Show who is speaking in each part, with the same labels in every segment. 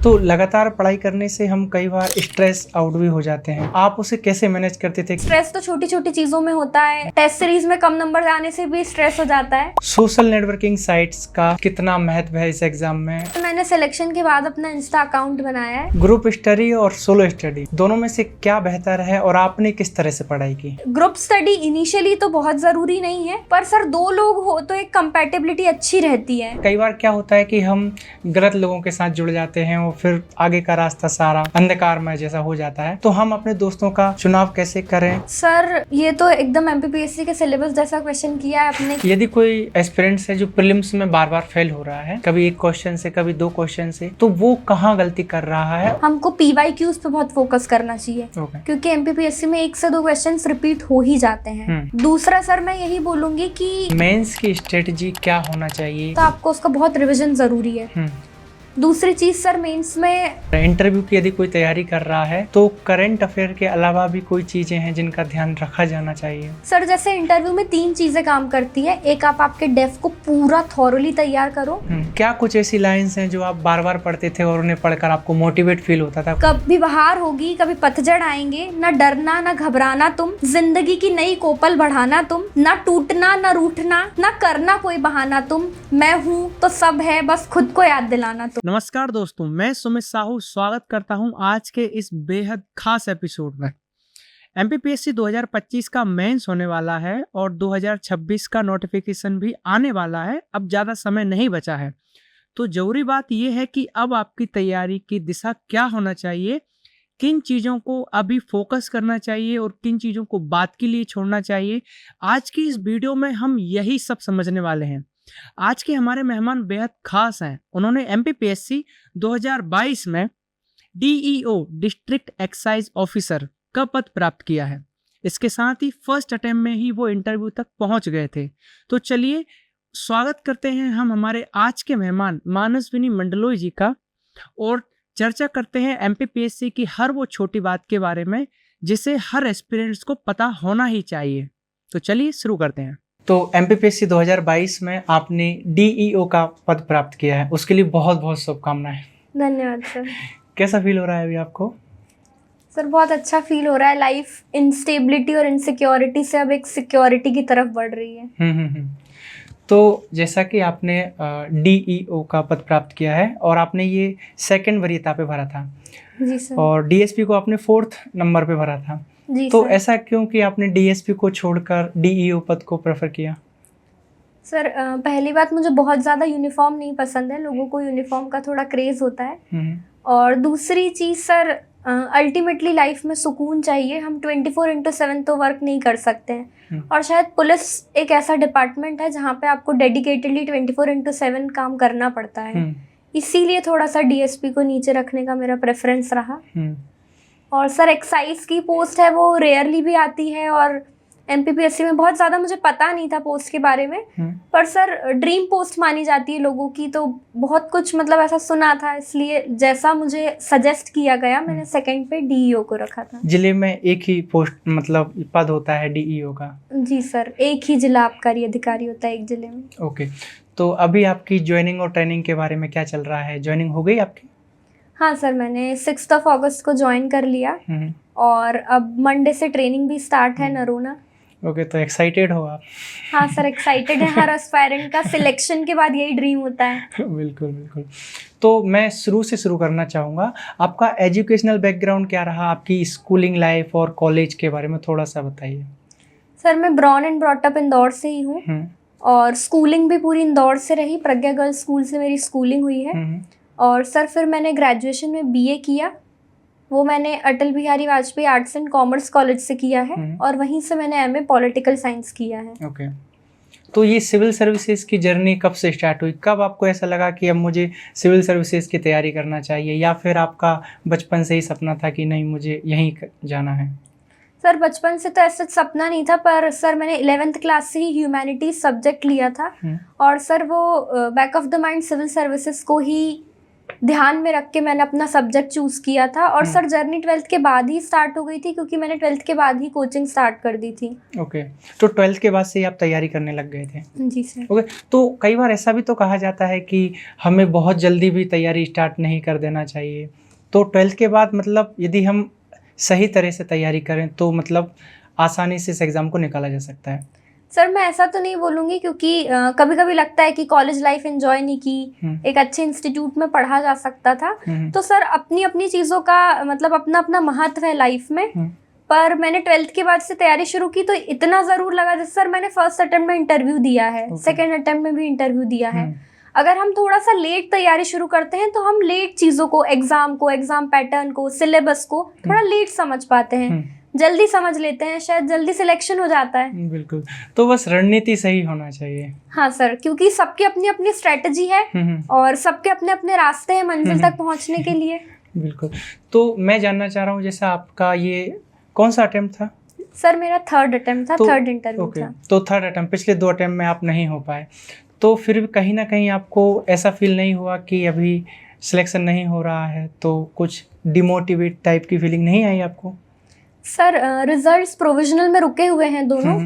Speaker 1: तो लगातार पढ़ाई करने से हम कई बार स्ट्रेस आउट भी हो जाते हैं, आप उसे कैसे मैनेज करते थे?
Speaker 2: स्ट्रेस तो छोटी छोटी चीजों में होता है, टेस्ट सीरीज में कम नंबर आने से भी स्ट्रेस हो जाता है।
Speaker 1: सोशल नेटवर्किंग साइट्स का कितना महत्व है इस एग्जाम में?
Speaker 2: मैंने सिलेक्शन के बाद अपना इंस्टा अकाउंट बनाया है।
Speaker 1: ग्रुप स्टडी और सोलो स्टडी दोनों में से क्या बेहतर है और आपने किस तरह से पढ़ाई की?
Speaker 2: ग्रुप स्टडी इनिशियली तो बहुत जरूरी नहीं है, पर सर 2 लोग हो तो एक कंपैटिबिलिटी अच्छी रहती है।
Speaker 1: कई बार क्या होता है कि हम गलत लोगों के साथ जुड़ जाते हैं और फिर आगे का रास्ता सारा अंधकारमय जैसा हो जाता है, तो हम अपने दोस्तों का चुनाव कैसे करें?
Speaker 2: सर ये तो एकदम MPPSC के सिलेबस जैसा क्वेश्चन किया है आपने।
Speaker 1: यदि कोई एस्पिरेंट्स है जो प्रीलिम्स में बार बार फेल हो रहा है, कभी 1 क्वेश्चन से कभी 2 क्वेश्चन से, तो वो कहाँ गलती कर रहा है?
Speaker 2: हमको PYQs पे बहुत फोकस करना चाहिए, क्योंकि MPPSC में 1 से 2 क्वेश्चन रिपीट हो ही जाते हैं। दूसरा सर मैं यही बोलूंगी कि
Speaker 1: मेंस की स्ट्रेटजी क्या होना चाहिए?
Speaker 2: तो आपको उसका बहुत रिविजन जरूरी है। दूसरी चीज सर मेंस में
Speaker 1: इंटरव्यू की यदि कोई तैयारी कर रहा है तो करंट अफेयर के अलावा भी कोई चीजें हैं जिनका ध्यान रखा जाना चाहिए?
Speaker 2: सर जैसे इंटरव्यू में 3 चीजें काम करती है। एक, आप आपके डेफ को पूरा थॉरली तैयार करो।
Speaker 1: क्या कुछ ऐसी लाइंस हैं जो आप बार बार पढ़ते थे और उन्हें पढ़कर आपको मोटिवेट फील होता था?
Speaker 2: कभी बहार होगी, कभी पतझड़ आएंगे, ना डरना ना घबराना तुम, जिंदगी की नई कोपल बढ़ाना तुम, ना टूटना ना रूठना, ना करना कोई बहाना तुम, मैं हूँ तो सब है बस खुद को याद दिलाना तुम।
Speaker 1: नमस्कार दोस्तों, मैं सुमित साहू स्वागत करता हूं आज के इस बेहद खास एपिसोड में। MPPSC 2025 का मेंस होने वाला है और 2026 का नोटिफिकेशन भी आने वाला है। अब ज़्यादा समय नहीं बचा है, तो ज़रूरी बात यह है कि अब आपकी तैयारी की दिशा क्या होना चाहिए, किन चीज़ों को अभी फोकस करना चाहिए और किन चीज़ों को बाद के लिए छोड़ना चाहिए। आज की इस वीडियो में हम यही सब समझने वाले हैं। आज के हमारे मेहमान बेहद खास हैं। उन्होंने MPPSC 2022 में DEO डिस्ट्रिक्ट एक्साइज ऑफिसर का पद प्राप्त किया है। इसके साथ ही फर्स्ट अटेम्प्ट में ही वो इंटरव्यू तक पहुंच गए थे। तो चलिए स्वागत करते हैं हम हमारे आज के मेहमान मानसविनी मंडलोई जी का, और चर्चा करते हैं MPPSC की हर वो छोटी बात के बारे में जिसे हर एस्पिरेंट्स को पता होना ही चाहिए। तो चलिए शुरू करते हैं। तो MPPSC 2022 में आपने DEO का पद प्राप्त किया है, उसके लिए बहुत बहुत शुभकामनाएं।
Speaker 2: धन्यवाद सर।
Speaker 1: कैसा फील हो रहा है अभी आपको?
Speaker 2: सर बहुत अच्छा फील हो रहा है। लाइफ इंस्टेबिलिटी और इनसिक्योरिटी से अब एक सिक्योरिटी की तरफ बढ़ रही है।
Speaker 1: तो जैसा कि आपने DEO का पद प्राप्त किया है और आपने ये 2nd वरीयता पे भरा था।
Speaker 2: जी सर।
Speaker 1: और DSP को आपने 4th नंबर पे भरा था।
Speaker 2: जी
Speaker 1: तो
Speaker 2: सर।
Speaker 1: ऐसा क्यों कि आपने DSP को छोड़कर DEO पद को प्रेफर किया?
Speaker 2: सर पहली बात, मुझे बहुत ज़्यादा यूनिफॉर्म नहीं पसंद है। लोगों को यूनिफॉर्म का थोड़ा क्रेज़ होता है। और दूसरी चीज़ सर, अल्टीमेटली लाइफ में सुकून चाहिए। हम 24/7 तो वर्क नहीं कर सकते हैं। और शायद पुलिस एक ऐसा डिपार्टमेंट है जहाँ पे आपको डेडिकेटेडली 24/7 काम करना पड़ता है। इसीलिए थोड़ा सा DSP को नीचे रखने का मेरा प्रेफरेंस रहा। और सर एक्साइज की पोस्ट है, वो रेयरली भी आती है और MPPSC में बहुत ज़्यादा मुझे पता नहीं था पोस्ट के बारे में। पर सर ड्रीम पोस्ट मानी जाती है लोगों की, तो बहुत कुछ मतलब ऐसा सुना था, इसलिए जैसा मुझे सजेस्ट किया गया मैंने 2nd पे DEO को रखा था।
Speaker 1: जिले में एक ही पोस्ट मतलब पद होता है DEO का?
Speaker 2: जी सर, एक ही जिला आबकारी अधिकारी होता है एक जिले में।
Speaker 1: ओके, तो अभी आपकी ज्वाइनिंग और ट्रेनिंग के बारे में क्या चल रहा है? ज्वाइनिंग हो गई आपकी?
Speaker 2: हाँ सर, मैंने 6 अगस्त को ज्वाइन कर लिया और अब मंडे से ट्रेनिंग भी स्टार्ट है नरोना।
Speaker 1: ओके, तो एक्साइटेड हो आप?
Speaker 2: हाँ सर, एक्साइटेड है। हर एस्पायरेंट का सिलेक्शन के बाद यही ड्रीम होता है।
Speaker 1: बिल्कुल बिल्कुल। तो मैं शुरू से शुरू करना चाहूँगा, आपका एजुकेशनल बैकग्राउंड क्या रहा? आपकी स्कूलिंग लाइफ और कॉलेज के बारे में थोड़ा सा बताइए।
Speaker 2: सर मैं born and brought up Indore से ही हूँ और स्कूलिंग भी पूरी इंदौर से रही। प्रज्ञा गर्ल्स स्कूल से मेरी स्कूलिंग हुई है। और सर फिर मैंने ग्रेजुएशन में BA किया, वो मैंने Atal Bihari Vajpayee arts and commerce college से किया है। और वहीं से मैंने MA पॉलिटिकल साइंस किया है।
Speaker 1: ओके, तो ये सिविल सर्विसेज की जर्नी कब से स्टार्ट हुई? कब आपको ऐसा लगा कि अब मुझे सिविल सर्विसेज की तैयारी करना चाहिए, या फिर आपका बचपन से ही सपना था कि नहीं मुझे यहीं जाना है?
Speaker 2: सर बचपन से तो ऐसा सपना नहीं था, पर सर मैंने 11th क्लास से ही ह्यूमैनिटीज सब्जेक्ट लिया था। और सर वो back of the mind civil services को ही ध्यान में रख के मैंने अपना सब्जेक्ट चूज किया था। और सर जर्नी 12th के बाद ही स्टार्ट हो गई थी, क्योंकि मैंने 12th के बाद ही कोचिंग स्टार्ट कर दी थी।
Speaker 1: ओके, तो 12th के बाद से ही आप तैयारी करने लग गए थे?
Speaker 2: जी सर।
Speaker 1: ओके, तो कई बार ऐसा भी तो कहा जाता है कि हमें बहुत जल्दी भी तैयारी स्टार्ट नहीं कर देना चाहिए, तो 12th के बाद मतलब यदि हम सही तरह से तैयारी करें तो मतलब आसानी से इस एग्ज़ाम को निकाला जा सकता है?
Speaker 2: सर मैं ऐसा तो नहीं बोलूँगी, क्योंकि कभी कभी लगता है कि कॉलेज लाइफ एंजॉय नहीं की, एक अच्छे इंस्टीट्यूट में पढ़ा जा सकता था। तो सर अपनी अपनी चीज़ों का मतलब अपना अपना महत्व है लाइफ में। पर मैंने 12th के बाद से तैयारी शुरू की तो इतना ज़रूर लगा, जैसे सर मैंने फर्स्ट अटेम्प्ट में इंटरव्यू दिया है, सेकेंड अटेम्प्ट में भी इंटरव्यू दिया है। अगर हम थोड़ा सा लेट तैयारी शुरू करते हैं तो हम लेट चीज़ों को, एग्ज़ाम पैटर्न को, सिलेबस को थोड़ा लेट समझ पाते हैं, जल्दी समझ लेते हैं, शायद जल्दी सिलेक्शन हो जाता है।
Speaker 1: बिल्कुल, तो बस रणनीति सही होना चाहिए।
Speaker 2: हाँ सर, क्योंकि सबकी अपनी अपनी स्ट्रेटजी है और सबके अपने अपने रास्ते हैं मंजिल तक पहुंचने के लिए।
Speaker 1: बिल्कुल, तो मैं जानना चाह रहा हूँ जैसा आपका ये कौन सा अटेम्प्ट था?
Speaker 2: सर मेरा थर्ड अटेम्प्ट था, थर्ड इंटरव्यू था।
Speaker 1: तो थर्ड अटेम्प्ट, पिछले 2 अटेम्प्ट में आप नहीं हो पाए, तो फिर भी कहीं ना कहीं आपको ऐसा फील नहीं हुआ कि अभी सिलेक्शन नहीं हो रहा है, तो कुछ डिमोटिवेट टाइप की फीलिंग नहीं आई आपको?
Speaker 2: सर रिजल्ट्स प्रोविजनल में रुके हुए हैं दोनों,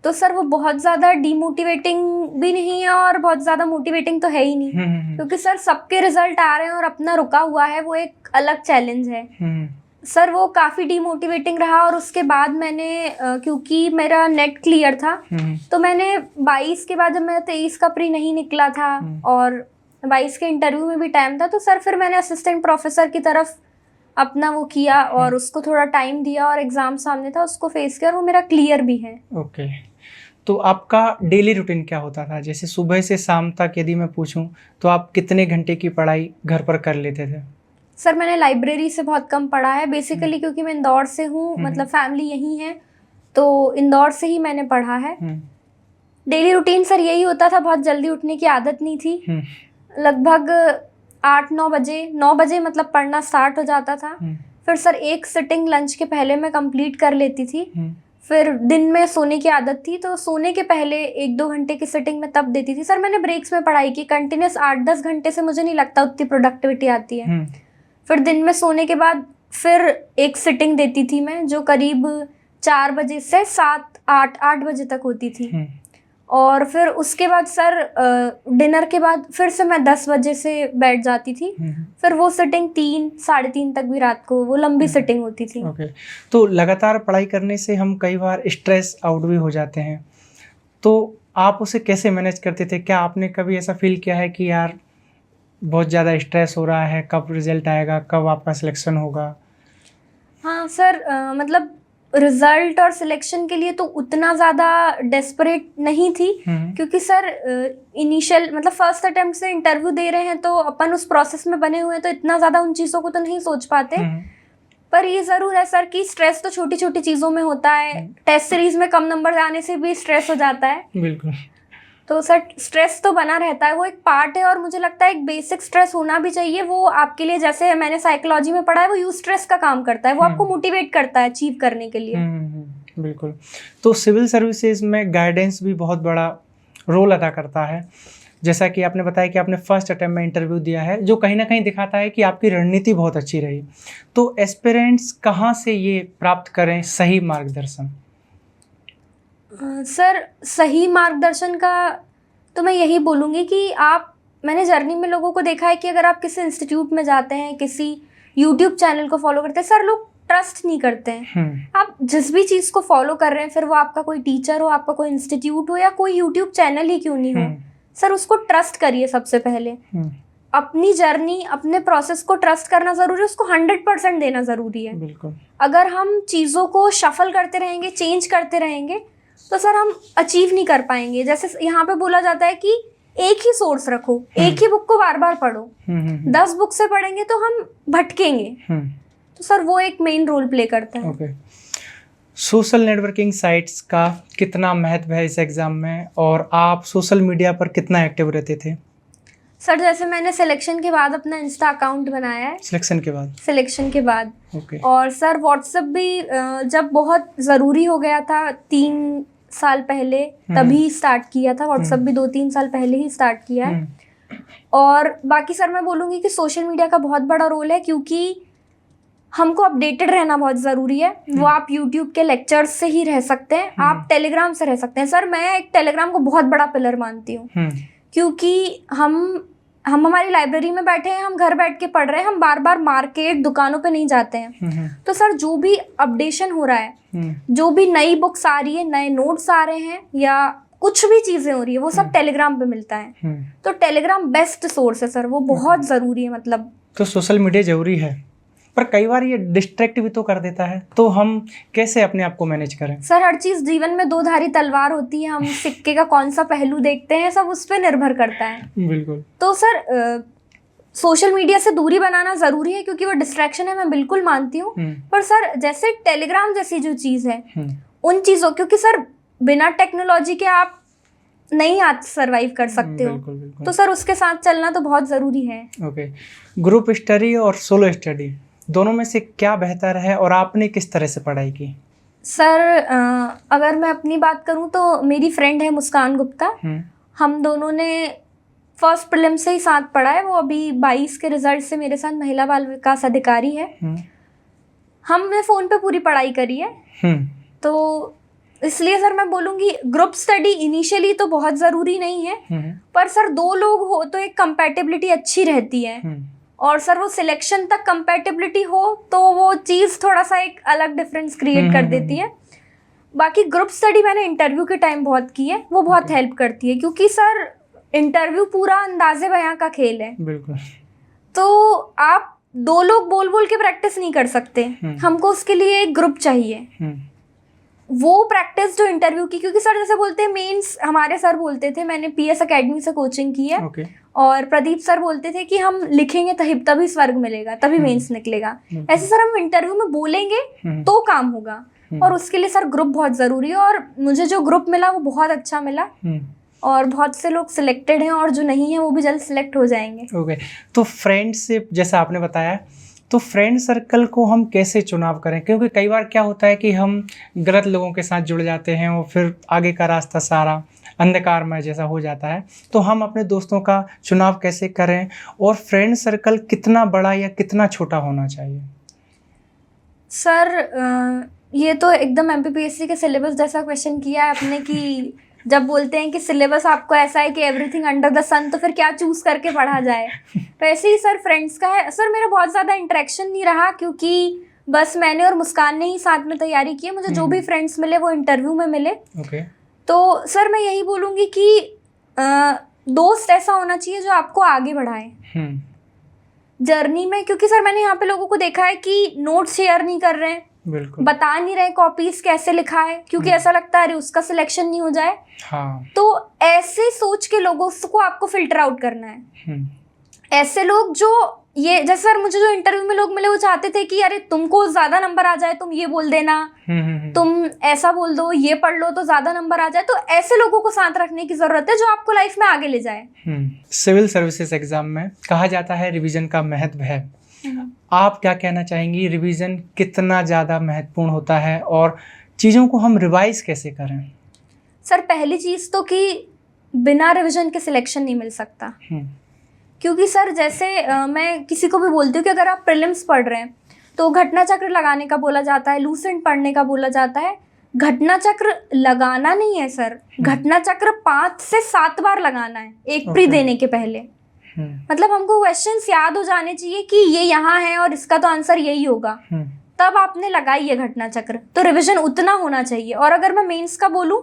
Speaker 2: तो सर वो बहुत ज़्यादा डीमोटिवेटिंग भी नहीं है और बहुत ज़्यादा मोटिवेटिंग तो है ही नहीं, क्योंकि सर सबके रिजल्ट आ रहे हैं और अपना रुका हुआ है, वो एक अलग चैलेंज है। सर वो काफ़ी डीमोटिवेटिंग रहा। और उसके बाद मैंने क्योंकि मेरा नेट क्लियर था, तो मैंने 22 के बाद, जब मेरा 23 का प्री नहीं निकला था और 22 के इंटरव्यू में भी टाइम था, तो सर फिर मैंने असिस्टेंट प्रोफेसर की तरफ अपना वो किया और उसको थोड़ा टाइम दिया और एग्ज़ाम सामने था, उसको फेस किया और वो मेरा क्लियर भी है।
Speaker 1: ओके, तो आपका डेली रूटीन क्या होता था? जैसे सुबह से शाम तक यदि मैं पूछूं तो आप कितने घंटे की पढ़ाई घर पर कर लेते थे?
Speaker 2: सर मैंने लाइब्रेरी से बहुत कम पढ़ा है बेसिकली, क्योंकि मैं इंदौर से हूँ, मतलब फैमिली यहीं है, तो इंदौर से ही मैंने पढ़ा है। डेली रूटीन सर यही होता था, बहुत जल्दी उठने की आदत नहीं थी। लगभग 8-9 बजे मतलब पढ़ना स्टार्ट हो जाता था। फिर सर एक सिटिंग लंच के पहले मैं कंप्लीट कर लेती थी। फिर दिन में सोने की आदत थी, तो सोने के पहले 1-2 घंटे की सिटिंग में तब देती थी। सर मैंने ब्रेक्स में पढ़ाई की, कंटिन्यूस 8-10 घंटे से मुझे नहीं लगता उतनी प्रोडक्टिविटी आती है। फिर दिन में सोने के बाद फिर एक सिटिंग देती थी मैं, जो करीब 4 बजे से 7-8 बजे तक होती थी। और फिर उसके बाद सर डिनर के बाद फिर से मैं 10 बजे से बैठ जाती थी। फिर वो सिटिंग 3-3:30 तक भी रात को वो लंबी सिटिंग होती थी।
Speaker 1: ओके, तो लगातार पढ़ाई करने से हम कई बार स्ट्रेस आउट भी हो जाते हैं, तो आप उसे कैसे मैनेज करते थे? क्या आपने कभी ऐसा फील किया है कि यार बहुत ज़्यादा स्ट्रेस हो रहा है, कब रिजल्ट आएगा, कब आपका सिलेक्शन होगा?
Speaker 2: हाँ सर, मतलब रिजल्ट और सिलेक्शन के लिए तो उतना ज़्यादा डेस्परेट नहीं थी, क्योंकि सर इनिशियल मतलब फर्स्ट अटेम्प्ट से इंटरव्यू दे रहे हैं, तो अपन उस प्रोसेस में बने हुए हैं, तो इतना ज़्यादा उन चीज़ों को तो नहीं सोच पाते। पर ये ज़रूर है सर कि स्ट्रेस तो छोटी छोटी चीज़ों में होता है। टेस्ट सीरीज में कम नंबर आने से भी स्ट्रेस हो जाता है।
Speaker 1: बिल्कुल,
Speaker 2: तो सर स्ट्रेस तो बना रहता है, वो एक पार्ट है। और मुझे लगता है एक बेसिक स्ट्रेस होना भी चाहिए। वो आपके लिए, जैसे मैंने साइकोलॉजी में पढ़ा है, वो यूज स्ट्रेस का काम करता है, वो आपको मोटिवेट करता है अचीव करने के लिए।
Speaker 1: बिल्कुल, तो सिविल सर्विसेज में गाइडेंस भी बहुत बड़ा रोल अदा करता है। जैसा कि आपने बताया कि आपने फर्स्ट अटेम्प्ट में इंटरव्यू दिया है, जो कहीं ना कहीं दिखाता है कि आपकी रणनीति बहुत अच्छी रही। तो एस्पिरेंट्स कहाँ से ये प्राप्त करें सही मार्गदर्शन?
Speaker 2: सर सही मार्गदर्शन का तो मैं यही बोलूँगी कि मैंने जर्नी में लोगों को देखा है कि अगर आप किसी इंस्टीट्यूट में जाते हैं, किसी यूट्यूब चैनल को फॉलो करते हैं, सर लोग ट्रस्ट नहीं करते हैं। आप जिस भी चीज़ को फॉलो कर रहे हैं, फिर वो आपका कोई टीचर हो, आपका कोई इंस्टीट्यूट हो या कोई यूट्यूब चैनल ही क्यों नहीं हो, सर उसको ट्रस्ट करिए। सबसे पहले अपनी जर्नी, अपने प्रोसेस को ट्रस्ट करना ज़रूरी है, उसको 100% देना ज़रूरी है।
Speaker 1: बिल्कुल,
Speaker 2: अगर हम चीज़ों को शफल करते रहेंगे, चेंज करते रहेंगे, तो सर हम अचीव नहीं कर पाएंगे। जैसे यहाँ पे बोला जाता है कि एक ही सोर्स रखो, एक ही बुक को बार बार पढ़ो। 10 बुक से पढ़ेंगे तो हम भटकेंगे। तो सर वो एक मेन रोल प्ले करता है।
Speaker 1: ओके, सोशल नेटवर्किंग साइट्स का कितना महत्व है इस एग्ज़ाम में, और आप सोशल मीडिया पर कितना एक्टिव रहते थे?
Speaker 2: सर जैसे मैंने सिलेक्शन के बाद अपना इंस्टा अकाउंट बनाया है।
Speaker 1: सिलेक्शन के बाद
Speaker 2: ओके। और सर व्हाट्सएप भी जब बहुत ज़रूरी हो गया था 3 साल पहले, तभी स्टार्ट किया था। व्हाट्सएप भी 2-3 साल पहले ही स्टार्ट किया है। और बाकी सर मैं बोलूँगी कि सोशल मीडिया का बहुत बड़ा रोल है, क्योंकि हमको अपडेटेड रहना बहुत ज़रूरी है। वो आप यूट्यूब के लेक्चर्स से ही रह सकते हैं, आप टेलीग्राम से रह सकते हैं। सर मैं एक टेलीग्राम को बहुत बड़ा पिलर मानती हूँ, क्योंकि हम हमारी लाइब्रेरी में बैठे हैं, हम घर बैठ के पढ़ रहे हैं, हम बार बार मार्केट दुकानों पे नहीं जाते हैं। तो सर जो भी अपडेशन हो रहा है, जो भी नई बुक्स आ रही है, नए नोट्स आ रहे हैं, या कुछ भी चीज़ें हो रही है, वो सब टेलीग्राम पे मिलता है। तो टेलीग्राम बेस्ट सोर्स है सर, वो बहुत ज़रूरी है। मतलब
Speaker 1: तो सोशल मीडिया ज़रूरी है, पर कई बार ये डिस्ट्रैक्ट भी तो कर देता है, तो हम कैसे अपने आप को मैनेज करें?
Speaker 2: सर हर चीज़ जीवन में दो धारी तलवार होती है, हम सिक्के का कौन सा पहलू देखते हैं, सब उस पर निर्भर करता है।
Speaker 1: बिल्कुल।
Speaker 2: तो सर सोशल मीडिया से दूरी बनाना ज़रूरी है, क्योंकि वो डिस्ट्रैक्शन है, मैं बिल्कुल मानती हूँ। पर सर जैसे टेलीग्राम जैसी जो चीज़ है, उन चीज़ों, क्योंकि सर बिना टेक्नोलॉजी के आप नहीं आज सर्वाइव कर सकते हो। बिल्कुल। तो सर उसके साथ चलना तो बहुत ज़रूरी है।
Speaker 1: ओके, ग्रुप स्टडी और सोलो स्टडी दोनों में से क्या बेहतर है, और आपने किस तरह से पढ़ाई की?
Speaker 2: सर अगर मैं अपनी बात करूं तो मेरी फ्रेंड है मुस्कान गुप्ता, हम दोनों ने फर्स्ट प्रीलिम से ही साथ पढ़ा है। वो अभी 22 के रिजल्ट से मेरे साथ महिला बाल विकास अधिकारी है। हमने फ़ोन पे पूरी पढ़ाई करी है। तो इसलिए सर मैं बोलूँगी ग्रुप स्टडी इनिशियली तो बहुत ज़रूरी नहीं है, पर सर 2 लोग हो तो एक कंपैटिबिलिटी अच्छी रहती है। और सर वो सिलेक्शन तक कंपैटिबिलिटी हो तो वो चीज़ थोड़ा सा एक अलग डिफरेंस क्रिएट कर देती है। बाकी ग्रुप स्टडी मैंने इंटरव्यू के टाइम बहुत की है, वो बहुत हेल्प करती है, क्योंकि सर इंटरव्यू पूरा अंदाजे बयां का खेल है।
Speaker 1: बिल्कुल।
Speaker 2: तो आप 2 लोग बोल बोल के प्रैक्टिस नहीं कर सकते, हमको उसके लिए एक ग्रुप चाहिए। वो प्रैक्टिस जो इंटरव्यू की, क्योंकि सर जैसे बोलते हैं मेंस, हमारे सर बोलते थे, मैंने पीएस एकेडमी से कोचिंग की है, और प्रदीप सर बोलते थे कि हम लिखेंगे तभी स्वर्ग मिलेगा, तभी मेंस निकलेगा। ऐसे सर हम इंटरव्यू में बोलेंगे तो काम होगा, और उसके लिए सर ग्रुप बहुत ज़रूरी है। और मुझे जो ग्रुप मिला वो बहुत अच्छा मिला, और बहुत से लोग सिलेक्टेड हैं, और जो नहीं है वो भी जल्द सिलेक्ट हो जाएंगे।
Speaker 1: ओके, तो फ्रेंडशिप जैसा आपने बताया, तो फ्रेंड सर्कल को हम कैसे चुनाव करें? क्योंकि कई बार क्या होता है कि हम गलत लोगों के साथ जुड़ जाते हैं, और फिर आगे का रास्ता सारा अंधकारमय जैसा हो जाता है। तो हम अपने दोस्तों का चुनाव कैसे करें, और फ्रेंड सर्कल कितना बड़ा या कितना छोटा होना चाहिए?
Speaker 2: सर ये तो एकदम MPPSC के सिलेबस जैसा क्वेश्चन किया है आपने, कि जब बोलते हैं कि सिलेबस आपको ऐसा है कि एवरीथिंग अंडर द सन, तो फिर क्या चूज़ करके पढ़ा जाए। वैसे ही सर फ्रेंड्स का है। सर मेरा बहुत ज़्यादा इंटरेक्शन नहीं रहा, क्योंकि बस मैंने और मुस्कान ने ही साथ में तैयारी की है। मुझे जो भी फ्रेंड्स मिले वो इंटरव्यू में मिले। तो सर मैं यही बोलूँगी कि दोस्त ऐसा होना चाहिए जो आपको आगे बढ़ाए जर्नी में, क्योंकि सर मैंने यहाँ पे लोगों को देखा है कि नोट्स शेयर नहीं कर रहे हैं, बता नहीं रहे कॉपीज कैसे लिखा है, क्योंकि ऐसा लगता है अरे उसका सिलेक्शन नहीं हो जाए। तो ऐसे सोच के लोगों को आपको फिल्टर आउट करना है। ऐसे लोग जो ये, जैसे सर मुझे जो इंटरव्यू में लोग मिले वो चाहते थे कि अरे तुमको ज्यादा नंबर आ जाए, तुम ये बोल देना, तुम ऐसा बोल दो, ये पढ़ लो तो ज्यादा नंबर आ जाए। तो ऐसे लोगों को साथ रखने की जरूरत है जो आपको लाइफ में आगे ले जाए।
Speaker 1: सिविल सर्विसेज एग्जाम में कहा जाता है रिवीजन का महत्व है, आप क्या कहना चाहेंगी? रिवीजन कितना ज़्यादा महत्वपूर्ण होता है, और चीज़ों को हम रिवाइज कैसे करें?
Speaker 2: सर पहली चीज़ तो कि बिना रिवीजन के सिलेक्शन नहीं मिल सकता। क्योंकि सर जैसे मैं किसी को भी बोलती हूँ कि अगर आप प्रीलिम्स पढ़ रहे हैं तो घटना चक्र लगाने का बोला जाता है, लूसेंट पढ़ने का बोला जाता है। घटना चक्र लगाना नहीं है सर, घटना चक्र 5 से 7 बार लगाना है एक प्री देने के पहले। मतलब हमको क्वेश्चंस याद हो जाने चाहिए कि ये यहाँ है और इसका तो आंसर यही होगा, तब आपने लगाई है घटना चक्र। तो रिवीजन उतना होना चाहिए। और अगर मैं मेंस का बोलूँ,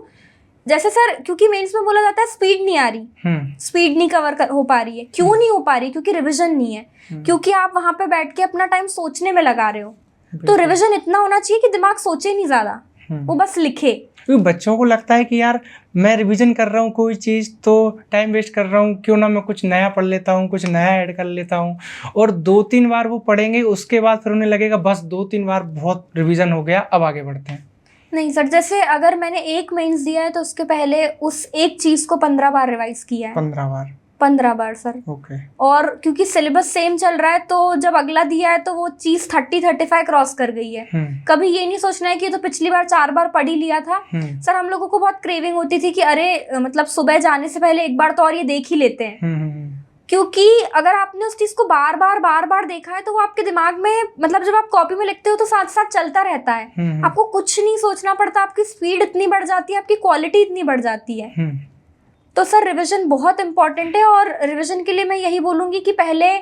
Speaker 2: जैसे सर क्योंकि मेंस में बोला जाता है स्पीड नहीं आ रही, स्पीड नहीं कवर हो पा रही है। क्यों नहीं हो पा रही? क्योंकि रिवीजन नहीं है, क्योंकि आप वहां पे बैठ के अपना टाइम सोचने में लगा रहे हो। तो रिवीजन इतना होना चाहिए कि दिमाग सोचे नहीं ज्यादा, वो बस लिखे।
Speaker 1: क्योंकि बच्चों को लगता है कि यार मैं रिवीजन कर रहा हूँ कोई चीज़ तो टाइम वेस्ट कर रहा हूँ, क्यों ना मैं कुछ नया पढ़ लेता हूँ, कुछ नया ऐड कर लेता हूँ। और 2-3 बार वो पढ़ेंगे, उसके बाद फिर उन्हें लगेगा बस 2-3 बार बहुत रिवीजन हो गया, अब आगे बढ़ते हैं।
Speaker 2: नहीं सर, जैसे अगर मैंने एक मेंस दिया है तो उसके पहले उस एक चीज़ को 15 बार रिवाइज किया है। 15 बार सर।
Speaker 1: ओके।
Speaker 2: और क्योंकि सिलेबस सेम चल रहा है तो जब अगला दिया है तो वो चीज़ 30-35 क्रॉस कर गई है। कभी ये नहीं सोचना है कि तो पिछली बार 4 बार पढ़ ही लिया था। सर हम लोगों को बहुत क्रेविंग होती थी कि अरे मतलब सुबह जाने से पहले एक बार तो और ये देख ही लेते हैं। क्योंकि अगर आपने उस चीज को बार बार देखा है तो वो आपके दिमाग में, मतलब जब आप कॉपी में लिखते हो तो साथ साथ चलता रहता है, आपको कुछ नहीं सोचना पड़ता, आपकी स्पीड इतनी बढ़ जाती है, आपकी क्वालिटी इतनी बढ़ जाती है। तो सर रिवीजन बहुत इंपॉर्टेंट है, और रिवीजन के लिए मैं यही बोलूंगी कि पहले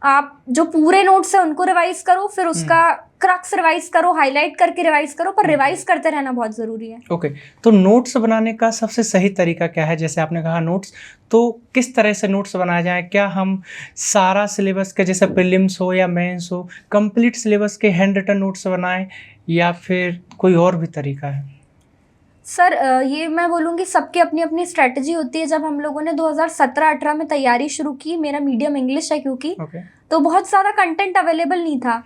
Speaker 2: आप जो पूरे नोट्स है उनको रिवाइज करो, फिर उसका क्रक्स रिवाइज करो, हाईलाइट करके रिवाइज करो, पर रिवाइज करते रहना बहुत जरूरी है।
Speaker 1: ओके, तो नोट्स बनाने का सबसे सही तरीका क्या है? जैसे आपने कहा नोट्स, तो किस तरह से नोट्स बनाया जाए? क्या हम सारा सिलेबस के, जैसे प्रीलिम्स हो या मेंस हो, कंप्लीट सिलेबस के हैंड रिटन नोट्स बनाएं, या फिर कोई और भी तरीका है?
Speaker 2: सर ये मैं बोलूँगी सबकी अपनी अपनी स्ट्रेटजी होती है। जब हम लोगों ने 2017-18 में तैयारी शुरू की, मेरा मीडियम इंग्लिश है क्योंकि, तो बहुत सारा कंटेंट अवेलेबल नहीं था,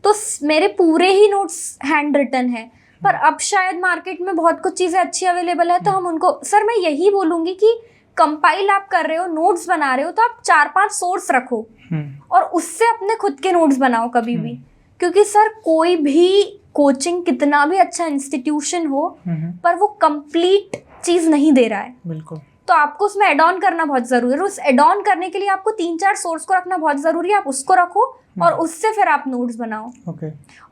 Speaker 2: तो मेरे पूरे ही नोट्स हैंड रिटन है। पर अब शायद मार्केट में बहुत कुछ चीज़ें अच्छी अवेलेबल है, तो हम उनको, सर मैं यही बोलूँगी कि कंपाइल आप कर रहे हो, नोट्स बना रहे हो, तो आप 4-5 सोर्स रखो और उससे अपने खुद के नोट्स बनाओ कभी भी। क्योंकि सर कोई भी कोचिंग, कितना भी अच्छा इंस्टीट्यूशन हो, पर वो कंप्लीट चीज नहीं दे रहा है।
Speaker 1: बिल्कुल।
Speaker 2: तो आपको उसमें एड ऑन करना बहुत जरूरी है। उस एड ऑन करने के लिए आपको 3-4 सोर्स को रखना बहुत जरूरी है। आप उसको रखो और उससे फिर आप नोट्स बनाओ।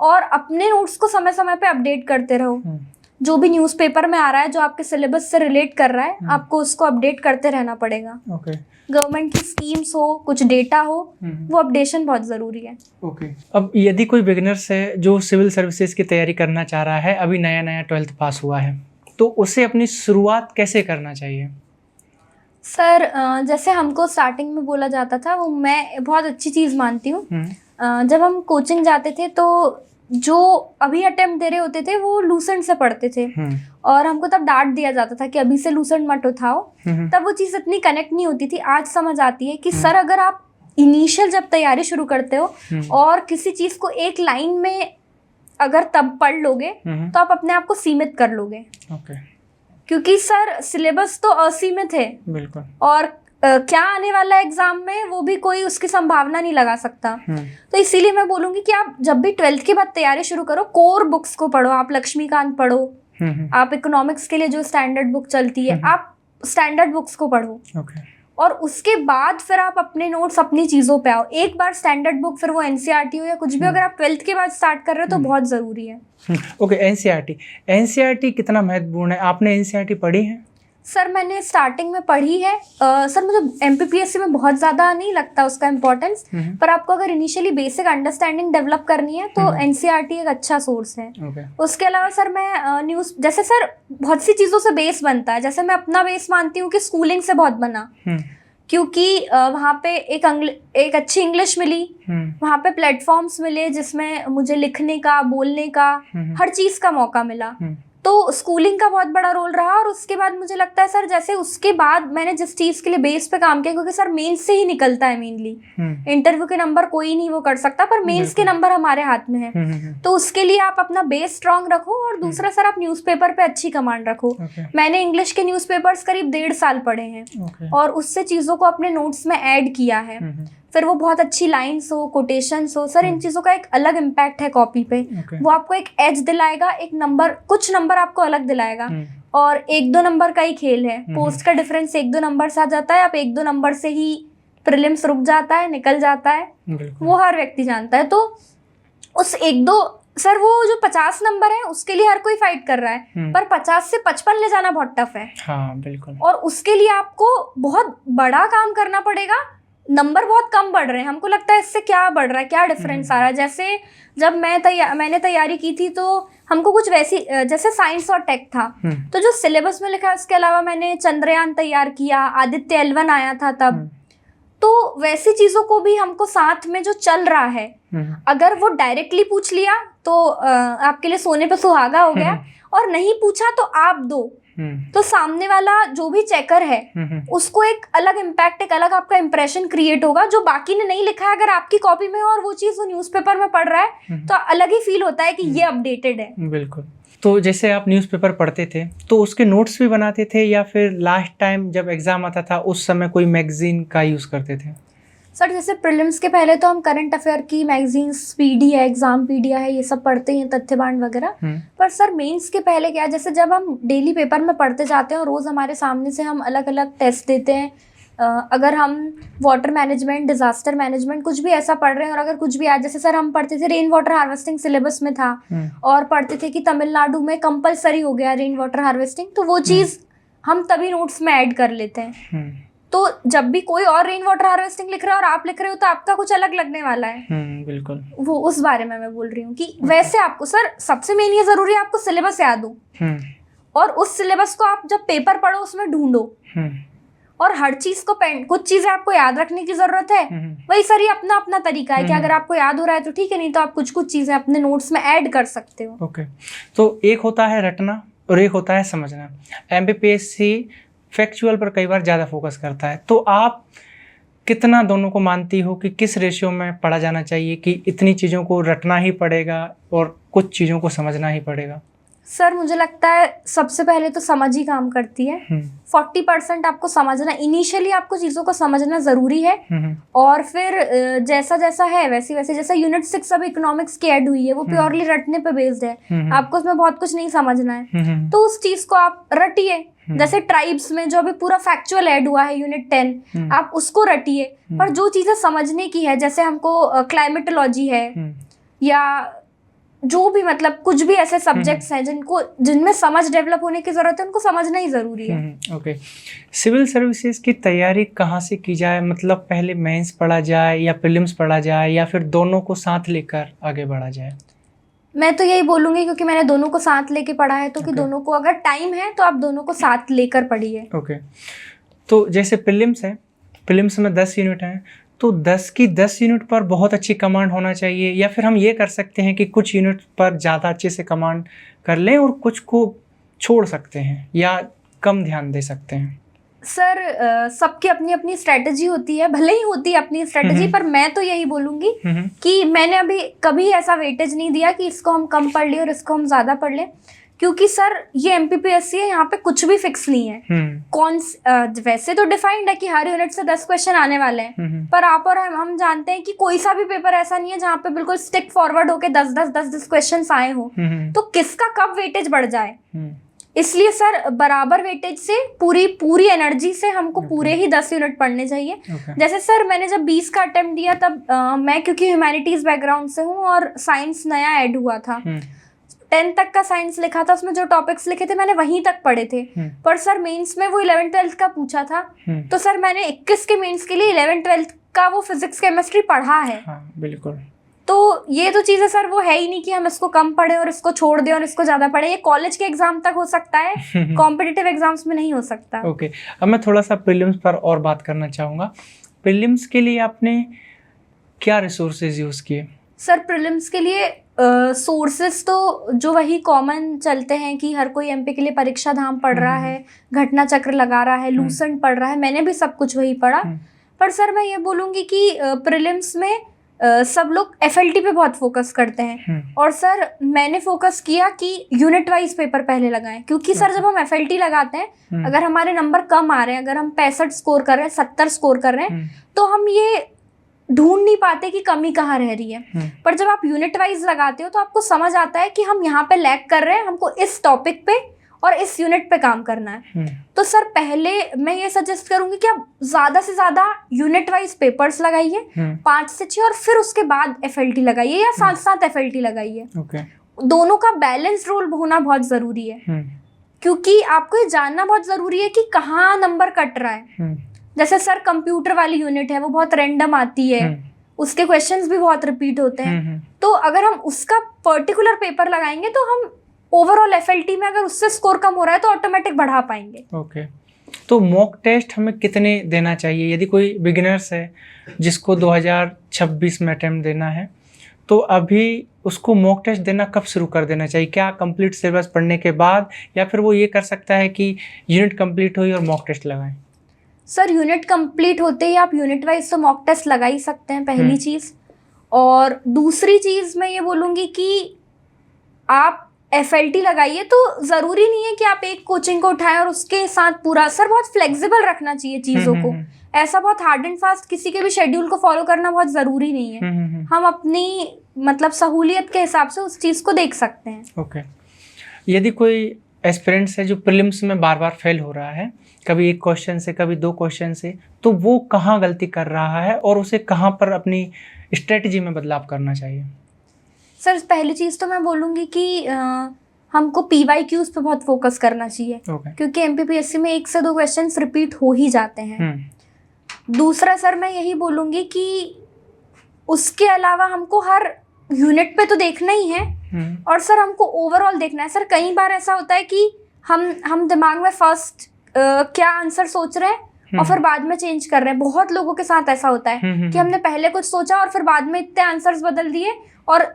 Speaker 2: और अपने नोट्स को समय समय पे अपडेट करते रहो। जो भी न्यूज़पेपर में आ रहा है, जो आपके सिलेबस से रिलेट कर रहा है, आपको उसको अपडेट करते रहना पड़ेगा। गवर्नमेंट की स्कीम्स हो, कुछ डेटा हो, वो अपडेशन बहुत ज़रूरी है।
Speaker 1: अब यदि कोई बिगिनर्स है जो सिविल सर्विसेज की तैयारी करना चाह रहा है, अभी नया नया 12th पास हुआ है, तो उसे अपनी शुरुआत कैसे करना चाहिए?
Speaker 2: सर जैसे हमको स्टार्टिंग में बोला जाता था, वो मैं बहुत अच्छी चीज़ मानती हूँ। जब हम कोचिंग जाते थे तो जो अभी अटेम्प्ट दे रहे होते थे वो लूसेंट से पढ़ते थे, और हमको तब डांट दिया जाता था कि अभी से लूसेंट मत उठाओ। तब वो चीज़ इतनी कनेक्ट नहीं होती थी। आज समझ आती है कि सर अगर आप इनिशियल जब तैयारी शुरू करते हो और किसी चीज़ को एक लाइन में अगर तब पढ़ लोगे तो आप अपने आप को सीमित कर लोगे। क्योंकि सर सिलेबस तो असीमित है, बिल्कुल, और क्या आने वाला है एग्जाम में वो भी कोई उसकी संभावना नहीं लगा सकता। तो इसीलिए मैं बोलूंगी कि आप जब भी 12th के बाद तैयारी शुरू करो, कोर बुक्स को पढ़ो। आप लक्ष्मीकांत पढ़ो, आप इकोनॉमिक्स के लिए जो स्टैंडर्ड बुक चलती है, आप स्टैंडर्ड बुक्स को पढ़ो। और उसके बाद फिर आप अपने नोट्स, अपनी चीज़ों पे आओ। एक बार स्टैंडर्ड बुक, फिर वो एनसीईआरटी हो या कुछ भी, अगर आप 12th के बाद स्टार्ट कर रहे हो तो बहुत ज़रूरी है।
Speaker 1: ओके, एनसीईआरटी कितना महत्वपूर्ण है? आपने एनसीईआरटी पढ़ी है?
Speaker 2: सर मैंने स्टार्टिंग में पढ़ी है। सर मुझे एमपीपीएससी में बहुत ज़्यादा नहीं लगता उसका इम्पोर्टेंस, पर आपको अगर इनिशियली बेसिक अंडरस्टैंडिंग डेवलप करनी है तो एनसीईआरटी एक अच्छा सोर्स है। उसके अलावा सर मैं न्यूज़, जैसे सर बहुत सी चीज़ों से बेस बनता है। जैसे मैं अपना बेस मानती हूँ कि स्कूलिंग से बहुत बना, क्योंकि वहाँ पे एक अच्छी इंग्लिश मिली, वहाँ पे प्लेटफॉर्म्स मिले जिसमें मुझे लिखने का, बोलने का, हर चीज़ का मौका मिला। तो स्कूलिंग का बहुत बड़ा रोल रहा। और उसके बाद मुझे लगता है सर, जैसे उसके बाद मैंने जिस चीज़ के लिए बेस पे काम किया, क्योंकि सर मेंस से ही निकलता है मेनली, इंटरव्यू के नंबर कोई नहीं वो कर सकता, पर मेंस के नंबर हमारे हाथ में है। तो उसके लिए आप अपना बेस स्ट्रांग रखो। और दूसरा सर, आप न्यूज़पेपर पे अच्छी कमांड रखो। मैंने इंग्लिश के न्यूज़पेपर्स करीब 1.5 साल पढ़े हैं और उससे चीज़ों को अपने नोट्स में ऐड किया है। फिर वो बहुत अच्छी लाइन्स हो, कोटेशंस हो, सर इन चीज़ों का एक अलग इम्पैक्ट है कॉपी पे। वो आपको एक एज दिलाएगा, एक नंबर, कुछ नंबर आपको अलग दिलाएगा। और 1-2 नंबर का ही खेल है। पोस्ट का डिफरेंस 1-2 नंबर से आ जाता है। आप 1-2 नंबर से ही प्रीलिम्स रुक जाता है, निकल जाता है, वो हर व्यक्ति जानता है। तो उस 1-2, सर वो जो 50 नंबर है उसके लिए हर कोई फाइट कर रहा है, पर 50 से 55 ले जाना बहुत टफ है।
Speaker 1: हाँ बिल्कुल।
Speaker 2: और उसके लिए आपको बहुत बड़ा काम करना पड़ेगा। नंबर बहुत कम बढ़ रहे हैं, हमको लगता है इससे क्या बढ़ रहा है, क्या डिफरेंस आ रहा है। जैसे जब मैंने तैयारी की थी तो हमको कुछ वैसी, जैसे साइंस और टेक था, तो जो सिलेबस में लिखा है उसके अलावा मैंने चंद्रयान तैयार किया, आदित्य L1 आया था तब। तो वैसी चीज़ों को भी हमको साथ में जो चल रहा है, अगर वो डायरेक्टली पूछ लिया तो आपके लिए सोने पे सुहागा हो गया, और नहीं पूछा तो आप दो, तो सामने वाला जो भी चेकर है उसको एक अलग इम्पैक्ट, एक अलग आपका इंप्रेशन क्रिएट होगा जो बाकी ने नहीं लिखा है। अगर आपकी कॉपी में और वो चीज़ वो न्यूज़पेपर में पढ़ रहा है तो अलग ही फील होता है कि ये अपडेटेड है।
Speaker 1: बिल्कुल। तो जैसे आप न्यूज़पेपर पढ़ते थे तो उसके नोट्स भी बनाते थे, या फिर लास्ट टाइम जब एग्जाम आता था उस समय कोई मैगजीन का यूज़ करते थे?
Speaker 2: सर जैसे प्रीलिम्स के पहले तो हम करंट अफेयर की मैगजीन्स, पीडी है, एग्जामपीडिया है, ये सब पढ़ते हैं, तथ्यबांड वगैरह। पर सर मेंस के पहले क्या है, जैसे जब हम डेली पेपर में पढ़ते जाते हैं और रोज़ हमारे सामने से हम अलग अलग टेस्ट देते हैं, अगर हम वाटर मैनेजमेंट, डिजास्टर मैनेजमेंट कुछ भी ऐसा पढ़ रहे हैं और अगर कुछ भी आज, जैसे सर हम पढ़ते थे रेन वाटर हार्वेस्टिंग सिलेबस में था और पढ़ते थे कि तमिलनाडु में कंपलसरी हो गया रेन वाटर हार्वेस्टिंग, तो वो चीज़ हम तभी नोट्स में ऐड कर लेते हैं। तो जब भी कोई और रेन वाटर हार्वेस्टिंग लिख रहा है और आप लिख रहे हो तो आपका कुछ अलग लगने वाला है।
Speaker 1: बिल्कुल,
Speaker 2: वो उस बारे में मैं बोल रही हूँ कि वैसे आपको सर सबसे मेन ये जरूरी है आपको सिलेबस याद हो, और उस सिलेबस को आप जब पेपर पढ़ो उसमें ढूंढो, और हर चीज को कुछ चीजें आपको याद रखने की जरूरत है। वही सर ये अपना अपना तरीका है कि अगर आपको याद हो रहा है तो ठीक है, नहीं तो आप कुछ कुछ चीजें अपने नोट्स में ऐड कर सकते हो।
Speaker 1: ओके, तो एक होता है रटना और एक होता है समझना। एमपीपीएससी फैक्चुअल पर कई बार ज़्यादा फोकस करता है, तो आप कितना दोनों को मानती हो कि किस रेशियो में पढ़ा जाना चाहिए कि इतनी चीज़ों को रटना ही पड़ेगा और कुछ चीज़ों को समझना ही पड़ेगा?
Speaker 2: सर मुझे लगता है सबसे पहले तो समझ ही काम करती है। 40% आपको समझना, इनिशियली आपको चीज़ों को समझना ज़रूरी है, और फिर जैसा जैसा है वैसे वैसे, जैसा यूनिट 6 अब इकोनॉमिक्स की ऐड हुई है वो प्योरली रटने पे बेस्ड है, आपको उसमें बहुत कुछ नहीं समझना है, तो उस चीज़ को आप रटिए। जैसे ट्राइब्स में जो अभी पूरा फैक्चुअल ऐड हुआ है यूनिट 10, आप उसको रटिए, पर जो चीज़ें समझने की है, जैसे हमको क्लाइमेटोलॉजी है या जो भी मतलब कुछ भी ऐसे सब्जेक्ट्स हैं जिनमें समझ डेवलप होने की जरूरत है, उनको समझना ही जरूरी है।
Speaker 1: ओके, सिविल सर्विसेज की तैयारी कहाँ से की जाए? मतलब पहले मेंस पढ़ा जाए या प्रीलिम्स पढ़ा जाए या फिर दोनों को साथ लेकर आगे बढ़ा जाए?
Speaker 2: मैं तो यही बोलूंगी, क्योंकि मैंने दोनों को साथ लेके पढ़ा है, तो कि दोनों को अगर टाइम है तो आप दोनों को साथ लेकर पढ़िए।
Speaker 1: ओके, तो जैसे प्रीलिम्स है, प्रीलिम्स में 10 यूनिट हैं, तो 10 की 10 यूनिट पर बहुत अच्छी कमांड होना चाहिए, या फिर हम ये कर सकते हैं कि कुछ यूनिट पर ज़्यादा अच्छे से कमांड कर लें और कुछ को छोड़ सकते हैं या कम ध्यान दे सकते हैं?
Speaker 2: सर सबकी अपनी अपनी स्ट्रेटजी होती है, भले ही होती है अपनी स्ट्रेटजी, पर मैं तो यही बोलूंगी कि मैंने अभी कभी ऐसा वेटेज नहीं दिया कि इसको हम कम पढ़ लें और इसको हम ज़्यादा पढ़ लें, क्योंकि सर ये एमपीपीएससी है, यहाँ पे कुछ भी फिक्स नहीं है। वैसे तो डिफाइंड है कि हर यूनिट से 10 क्वेश्चन आने वाले हैं, पर आप और हम जानते हैं कि कोई सा भी पेपर ऐसा नहीं है जहाँ पे बिल्कुल स्टिक फॉरवर्ड होके 10 क्वेश्चन आए हो, तो किसका कब वेटेज बढ़ जाए। इसलिए सर बराबर वेटेज से पूरी एनर्जी से हमको पूरे ही 10 यूनिट पढ़ने चाहिए। जैसे सर मैंने जब 20 का अटेम्प्ट दिया तब मैं क्योंकि ह्यूमैनिटीज बैकग्राउंड से हूँ और साइंस नया ऐड हुआ था, 10 तक का साइंस लिखा था, उसमें जो टॉपिक्स लिखे थे मैंने वहीं तक पढ़े थे, पर सर मेंस में वो 11th-12th का पूछा था, तो सर मैंने 21 के मेंस के लिए 11th-12th का वो फिजिक्स केमिस्ट्री पढ़ा है।
Speaker 1: बिल्कुल।
Speaker 2: तो ये तो चीज़ है सर, वो है ही नहीं कि हम इसको कम पढ़े और इसको छोड़ दें और इसको ज़्यादा पढ़े। ये कॉलेज के एग्जाम तक हो सकता है, कॉम्पिटिटिव एग्जाम्स में नहीं हो सकता।
Speaker 1: ओके, अब मैं थोड़ा सा प्रीलिम्स पर और बात करना चाहूँगा। प्रीलिम्स के लिए आपने क्या रिसोर्सेज यूज़ किए? सर
Speaker 2: प्रीलिम्स के लिए सोर्सेस तो जो वही कॉमन चलते हैं कि हर कोई एमपी के लिए परीक्षा धाम पढ़ रहा है, घटना चक्र लगा रहा है, लूसेंट पढ़ रहा है, मैंने भी सब कुछ वही पढ़ा। पर सर मैं ये बोलूँगी कि प्रीलिम्स में सब लोग एफएलटी पे बहुत फोकस करते हैं, और सर मैंने फोकस किया कि यूनिट वाइज पेपर पहले लगाएं, क्योंकि सर जब हम एफएलटी लगाते हैं, अगर हमारे नंबर कम आ रहे हैं, अगर हम 65 स्कोर कर रहे हैं, 70 स्कोर कर रहे हैं, तो हम ये ढूंढ नहीं पाते कि कमी कहाँ रह रही है। पर जब आप यूनिट वाइज लगाते हो तो आपको समझ आता है कि हम यहाँ पे लैग कर रहे हैं, हमको इस टॉपिक पे और इस यूनिट पे काम करना है। तो सर पहले मैं ये सजेस्ट करूंगी कि आप ज्यादा से ज्यादा यूनिट वाइज पेपर्स लगाइए, 5 से 6, और फिर उसके बाद एफएलटी लगाइए या साथ साथ एफएलटी लगाइए। दोनों का बैलेंस रोल होना बहुत जरूरी है, क्योंकि आपको ये जानना बहुत जरूरी है कि कहाँ नंबर कट रहा है। जैसे सर कंप्यूटर वाली यूनिट है, वो बहुत रैंडम आती है, उसके क्वेश्चंस भी बहुत रिपीट होते हैं, तो अगर हम उसका पर्टिकुलर पेपर लगाएंगे तो हम ओवरऑल एफएलटी में अगर उससे स्कोर कम हो रहा है तो ऑटोमेटिक बढ़ा पाएंगे। ओके, तो मॉक टेस्ट हमें कितने देना चाहिए? यदि कोई बिगिनर्स है जिसको 2026 में अटेम्प्ट देना है, तो अभी उसको मॉक टेस्ट देना कब शुरू कर देना चाहिए? क्या कंप्लीट सिलेबस पढ़ने के बाद, या फिर वो ये कर सकता है कि यूनिट कंप्लीट हुई और मॉक टेस्ट लगाएं? सर यूनिट कंप्लीट होते ही आप यूनिट वाइज तो मॉक टेस्ट लगा ही सकते हैं, पहली चीज़। और दूसरी चीज़ मैं ये बोलूँगी कि आप एफएलटी लगाइए, तो ज़रूरी नहीं है कि आप एक कोचिंग को उठाएं और उसके साथ पूरा। सर बहुत फ्लेक्सिबल रखना चाहिए चीज़ों को, ऐसा बहुत हार्ड एंड फास्ट किसी के भी शेड्यूल को फॉलो करना बहुत ज़रूरी नहीं है। हम अपनी मतलब सहूलियत के हिसाब से उस चीज़ को देख सकते हैं। ओके, यदि कोई
Speaker 1: एस्पिरेंट्स है जो प्रीलिम्स में बार बार फेल हो रहा है, कभी एक क्वेश्चन से कभी 2 क्वेश्चन से, तो वो कहाँ गलती कर रहा है और उसे कहाँ पर अपनी स्ट्रेटजी में बदलाव करना चाहिए?
Speaker 2: सर पहली चीज़ तो मैं बोलूँगी कि हमको PYQs पे बहुत फोकस करना चाहिए, क्योंकि MPPSC में 1 से 2 क्वेश्चंस रिपीट हो ही जाते हैं। दूसरा सर मैं यही बोलूँगी कि उसके अलावा हमको हर यूनिट पे तो देखना ही है, और सर हमको ओवरऑल देखना है। सर कई बार ऐसा होता है कि हम दिमाग में फर्स्ट क्या आंसर सोच रहे हैं और फिर बाद में चेंज कर रहे हैं। बहुत लोगों के साथ ऐसा होता है कि हमने पहले कुछ सोचा और फिर बाद में इतने आंसर्स बदल दिए, और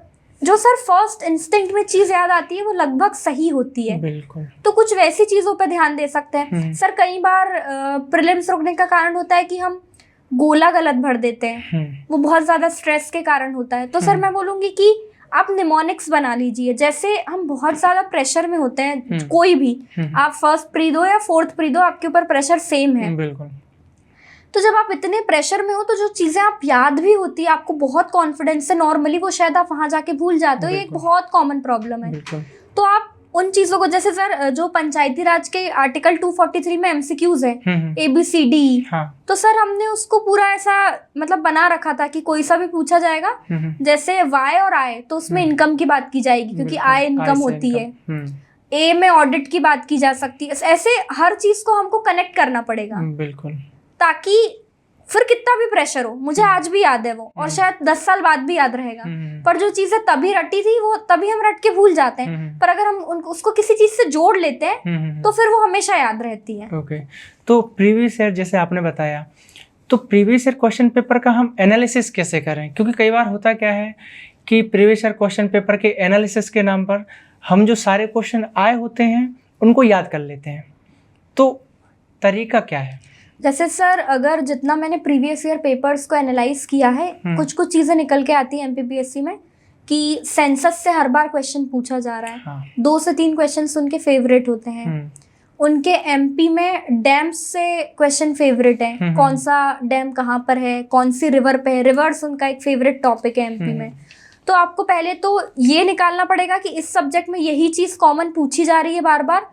Speaker 2: जो सर फर्स्ट इंस्टिंक्ट में चीज याद आती है वो लगभग सही होती है।
Speaker 1: बिल्कुल।
Speaker 2: तो कुछ वैसी चीजों पे ध्यान दे सकते हैं। सर कई बार प्रीलिम्स रुकने का कारण होता है कि हम गोला गलत भर देते हैं, वो बहुत ज्यादा स्ट्रेस के कारण होता है। तो सर मैं बोलूंगी कि आप निमोनिक्स बना लीजिए। जैसे हम बहुत ज्यादा प्रेशर में होते हैं, कोई भी आप फर्स्ट प्री दो या फोर्थ प्री दो, आपके ऊपर प्रेशर सेम है।
Speaker 1: बिल्कुल।
Speaker 2: तो जब आप इतने प्रेशर में हो तो जो चीजें आप याद भी होती है आपको बहुत कॉन्फिडेंस से, नॉर्मली वो शायद आप वहां जाके भूल जाते हो। ये एक बहुत कॉमन प्रॉब्लम है। तो आप उन चीजों को, जैसे सर जो पंचायती राज के आर्टिकल 243 में MCQs है ABCD, तो सर हमने उसको पूरा ऐसा मतलब बना रखा था कि कोई सा भी पूछा जाएगा, जैसे Y और I तो उसमें इनकम की बात की जाएगी, क्योंकि I इनकम होती है। A में ऑडिट की बात की जा सकती है। ऐसे हर चीज को हमको कनेक्ट करना पड़ेगा।
Speaker 1: बिल्कुल।
Speaker 2: ताकि फिर कितना भी प्रेशर हो, मुझे आज भी याद है वो, और शायद 10 साल बाद भी याद रहेगा, पर जो चीजें तभी रटी थी वो तभी हम रट के भूल जाते हैं। पर अगर हम उसको किसी चीज से जोड़ लेते हैं तो फिर वो हमेशा याद रहती है।
Speaker 1: ओके। तो प्रीवियस ईयर जैसे आपने बताया, तो प्रीवियस ईयर क्वेश्चन पेपर का हम एनालिसिस कैसे करें? क्योंकि कई बार होता क्या है कि प्रीवियस ईयर क्वेश्चन पेपर के एनालिसिस के नाम पर हम जो सारे क्वेश्चन आए होते हैं उनको याद कर लेते हैं, तो तरीका क्या है?
Speaker 2: जैसे सर अगर जितना मैंने प्रीवियस ईयर पेपर्स को एनालाइज किया है, कुछ चीजें निकल के आती है MPPSC में कि सेंसस से हर बार क्वेश्चन पूछा जा रहा है। 2 से 3 क्वेश्चन उनके फेवरेट होते हैं। उनके MP में डैम्स से क्वेश्चन फेवरेट है, कौन सा डैम कहाँ पर है, कौन सी रिवर पे है। रिवर्स उनका एक फेवरेट टॉपिक है MP में। तो आपको पहले तो ये निकालना पड़ेगा कि इस सब्जेक्ट में यही चीज कॉमन पूछी जा रही है बार बार,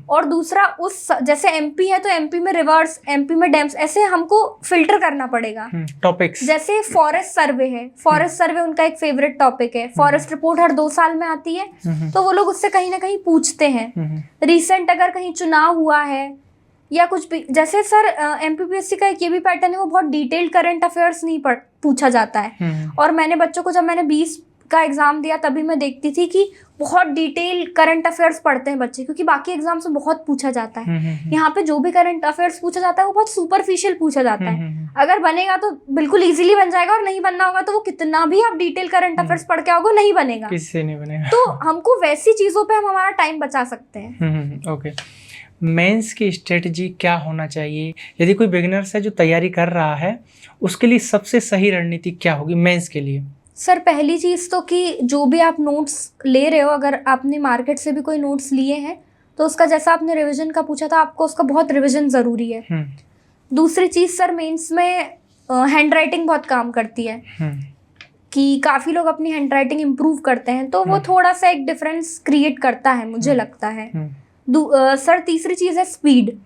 Speaker 2: और दूसरा उस जैसे MP है तो MP में रिवर्स, MP में डैम्स, ऐसे हमको फिल्टर करना पड़ेगा
Speaker 1: टॉपिक्स।
Speaker 2: जैसे फॉरेस्ट सर्वे है, फॉरेस्ट सर्वे उनका एक फेवरेट टॉपिक है। फॉरेस्ट रिपोर्ट हर 2 साल में आती है, तो वो लोग उससे कहीं ना कहीं पूछते हैं। रिसेंट अगर कहीं चुनाव हुआ है या कुछ भी, जैसे सर MPPSC का एक ये भी पैटर्न है, वो बहुत डिटेल्ड करंट अफेयर्स नहीं पूछा जाता है। और मैंने बच्चों को, जब मैंने 20 का एग्जाम दिया तभी मैं देखती थी कि बहुत डिटेल करंट अफेयर्स पढ़ते हैं बच्चे, क्योंकि बाकी एग्जाम से बहुत पूछा जाता है। यहाँ पे जो भी करंट अफेयर्स पूछा जाता है वो बहुत सुपरफिशियल पूछा जाता है। अगर बनेगा तो बिल्कुल इजीली बन जाएगा, और नहीं बनना होगा तो वो कितना भी आप डिटेल करंट अफेयर्स पढ़ के आओगे नहीं बनेगा,
Speaker 1: किससे नहीं बनेगा।
Speaker 2: तो हमको वैसी चीजों पे हम हमारा टाइम बचा सकते हैं।
Speaker 1: ओके। मेंस की स्ट्रेटजी क्या होना चाहिए? यदि कोई बिगिनर्स है जो तैयारी कर रहा है, उसके लिए सबसे सही रणनीति क्या होगी मेंस के लिए?
Speaker 2: सर पहली चीज़ तो कि जो भी आप नोट्स ले रहे हो, अगर आपने मार्केट से भी कोई नोट्स लिए हैं तो उसका, जैसा आपने रिवीजन का पूछा था, आपको उसका बहुत रिवीजन ज़रूरी है। दूसरी चीज़ सर, मेंस में हैंड राइटिंग बहुत काम करती है, कि काफ़ी लोग अपनी हैंड राइटिंग इम्प्रूव करते हैं, तो वो थोड़ा सा एक डिफरेंस क्रिएट करता है, मुझे लगता है। सर तीसरी चीज़ है स्पीड।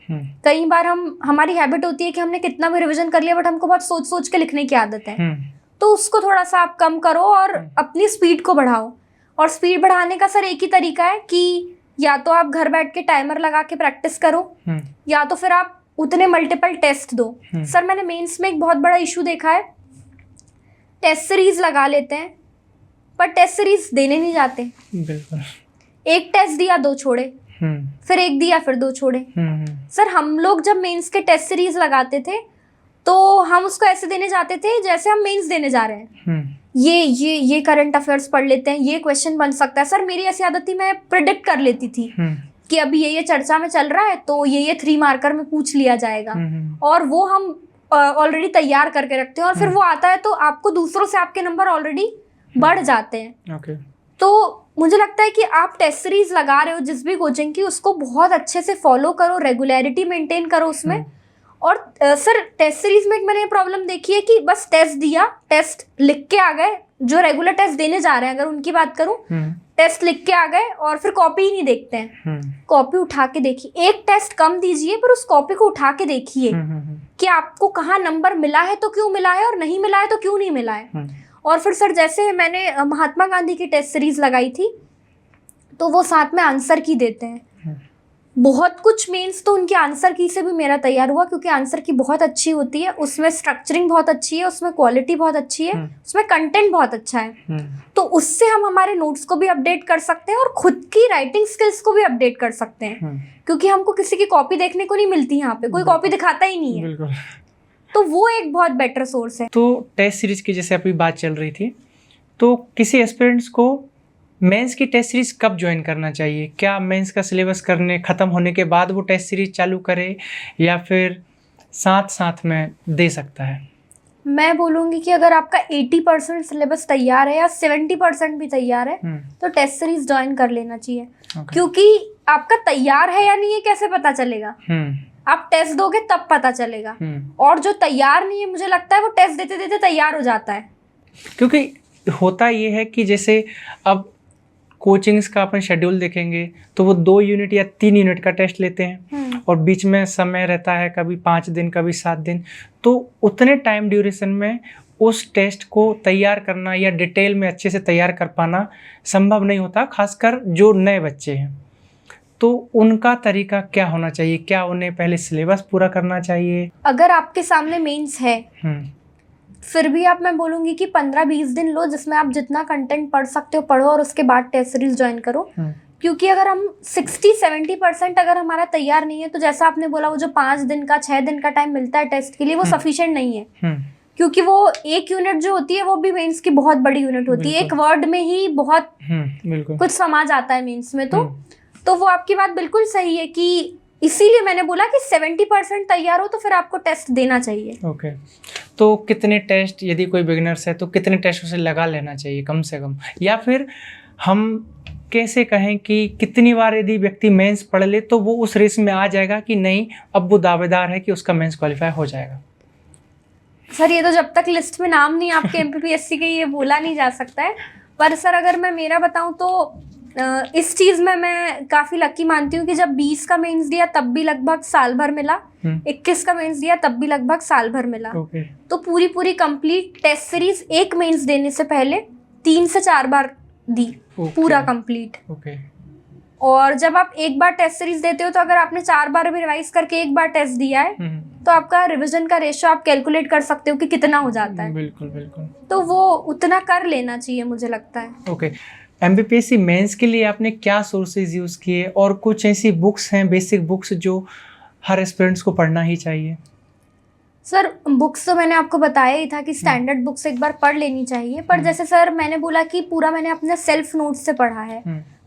Speaker 2: कई बार हमारी हैबिट होती है कि हमने कितना भी रिवीजन कर लिया, बट हमको बहुत सोच सोच के लिखने की आदत है, तो उसको थोड़ा सा आप कम करो और अपनी स्पीड को बढ़ाओ। और स्पीड बढ़ाने का सर एक ही तरीका है कि या तो आप घर बैठ के टाइमर लगा के प्रैक्टिस करो, या तो फिर आप उतने मल्टीपल टेस्ट दो। सर मैंने मेंस में एक बहुत बड़ा इशू देखा है, टेस्ट सीरीज लगा लेते हैं पर टेस्ट सीरीज देने नहीं जाते।
Speaker 1: बिल्कुल।
Speaker 2: एक टेस्ट दिया 2 छोड़े, फिर एक दिया फिर 2 छोड़े। सर हम लोग जब मेंस के टेस्ट सीरीज लगाते थे तो हम उसको ऐसे देने जाते थे जैसे हम मेंस देने जा रहे हैं। ये करंट अफेयर्स पढ़ लेते हैं, ये क्वेश्चन बन सकता है। सर मेरी ऐसी आदत थी, मैं प्रिडिक्ट कर लेती थी कि अभी ये चर्चा में चल रहा है तो ये 3 मार्कर में पूछ लिया जाएगा, और वो हम ऑलरेडी तैयार करके रखते हैं, और फिर वो आता है तो आपको दूसरों से आपके नंबर ऑलरेडी बढ़ जाते हैं। तो मुझे लगता है कि आप टेस्ट सीरीज लगा रहे हो जिस भी कोचिंग की, उसको बहुत अच्छे से फॉलो करो, रेगुलरिटी मेंटेन करो उसमें, और सर टेस्ट सीरीज में एक मैंने ये प्रॉब्लम देखी है कि बस टेस्ट दिया, टेस्ट लिख के आ गए, जो रेगुलर टेस्ट देने जा रहे हैं अगर उनकी बात करूं, टेस्ट लिख के आ गए और फिर कॉपी ही नहीं देखते हैं। कॉपी उठा के देखिए, एक टेस्ट कम दीजिए पर उस कॉपी को उठा के देखिए कि आपको कहाँ नंबर मिला है तो क्यों मिला है और नहीं मिला है तो क्यों नहीं मिला है। और फिर सर जैसे मैंने महात्मा गांधी की टेस्ट सीरीज लगाई थी तो वो साथ में आंसर की देते हैं। बहुत कुछ मेंस तो उनके आंसर की से भी मेरा तैयार हुआ, क्योंकि आंसर की बहुत अच्छी होती है, उसमें स्ट्रक्चरिंग बहुत अच्छी है, उसमें क्वालिटी बहुत अच्छी है, उसमें कंटेंट बहुत अच्छा है। तो उससे हम हमारे नोट्स को भी अपडेट कर सकते हैं और खुद की राइटिंग स्किल्स को भी अपडेट कर सकते हैं, क्योंकि हमको किसी की कॉपी देखने को नहीं मिलती, यहाँ पे कोई कॉपी दिखाता ही नहीं है। तो वो एक बहुत बेटर सोर्स है।
Speaker 1: तो टेस्ट सीरीज की जैसे अभी बात चल रही थी, तो किसी एस्पिरेंट्स को मेंस की टेस्ट सीरीज कब ज्वाइन करना चाहिए? क्या मेंस का सिलेबस ख़त्म होने के बाद वो टेस्ट सीरीज चालू करे या फिर साथ साथ में दे सकता है?
Speaker 2: मैं बोलूँगी कि अगर आपका 80% सिलेबस तैयार है या 70% भी तैयार है तो टेस्ट सीरीज ज्वाइन कर लेना चाहिए। क्योंकि आपका तैयार है या नहीं ये कैसे पता चलेगा? आप टेस्ट दोगे तब पता चलेगा। और जो तैयार नहीं है, मुझे लगता है वो टेस्ट देते देते तैयार हो जाता है।
Speaker 1: क्योंकि होता ये है कि जैसे अब कोचिंग्स का अपन शेड्यूल देखेंगे तो वो 2 यूनिट या 3 यूनिट का टेस्ट लेते हैं और बीच में समय रहता है, कभी 5 दिन कभी 7 दिन। तो उतने टाइम ड्यूरेशन में उस टेस्ट को तैयार करना या डिटेल में अच्छे से तैयार कर पाना संभव नहीं होता, खासकर जो नए बच्चे हैं। तो उनका तरीका क्या होना चाहिए? क्या उन्हें पहले सिलेबस पूरा करना चाहिए?
Speaker 2: अगर आपके सामने मेंस है फिर भी मैं बोलूँगी कि 15-20 दिन लो, जिसमें आप जितना कंटेंट पढ़ सकते हो पढ़ो और उसके बाद टेस्ट सीरीज ज्वाइन करो। क्योंकि अगर हम 60-70% अगर हमारा तैयार नहीं है तो जैसा आपने बोला वो जो 5 दिन का 6 दिन का टाइम मिलता है टेस्ट के लिए वो सफिशिएंट नहीं है। क्योंकि वो एक यूनिट जो होती है वो भी मेंस की बहुत बड़ी यूनिट होती है, एक वर्ड में ही बहुत कुछ समा जाता है मेंस में। तो वो आपकी बात बिल्कुल सही है कि इसीलिए मैंने बोला कि 70% तैयार हो तो फिर आपको टेस्ट देना चाहिए।
Speaker 1: ओके। तो कितने टेस्ट, यदि कोई बिगिनर्स है तो कितने टेस्ट उसे लगा लेना चाहिए कम से कम? या फिर हम कैसे कहें कि कितनी बार यदि व्यक्ति मेंस पढ़ ले तो वो उस रेस में आ जाएगा कि नहीं, अब वो दावेदार है कि उसका मेंस क्वालिफाई हो जाएगा?
Speaker 2: सर ये तो जब तक लिस्ट में नाम नहीं आपके एमपीपीएससी के ये बोला नहीं जा सकता है। पर सर अगर मैं मेरा बताऊं तो इस चीज़ में मैं काफ़ी लकी मानती हूँ कि जब 20 का मेंस दिया तब भी लगभग साल भर मिला, 21 का मेंस दिया तब भी लगभग साल भर मिला। तो पूरी कंप्लीट टेस्ट सीरीज एक मेंस देने से पहले 3 से 4 बार दी, पूरा कंप्लीट। और जब आप एक बार टेस्ट सीरीज देते हो तो अगर आपने 4 बार भी रिवाइज करके एक बार टेस्ट दिया है तो आपका रिवीजन का रेशियो आप कैलकुलेट कर सकते हो कि कितना हो जाता है।
Speaker 1: बिल्कुल बिल्कुल।
Speaker 2: तो वो उतना कर लेना चाहिए मुझे लगता है।
Speaker 1: ओके। एमपीपीएससी मेंस के लिए आपने क्या सोर्सेज यूज़ किए और कुछ ऐसी बुक्स हैं, बेसिक बुक्स जो हर एस्पिरेंट्स को पढ़ना ही चाहिए?
Speaker 2: सर बुक्स तो मैंने आपको बताया ही था कि स्टैंडर्ड बुक्स एक बार पढ़ लेनी चाहिए। पर जैसे सर मैंने बोला कि पूरा मैंने अपने सेल्फ नोट्स से पढ़ा है,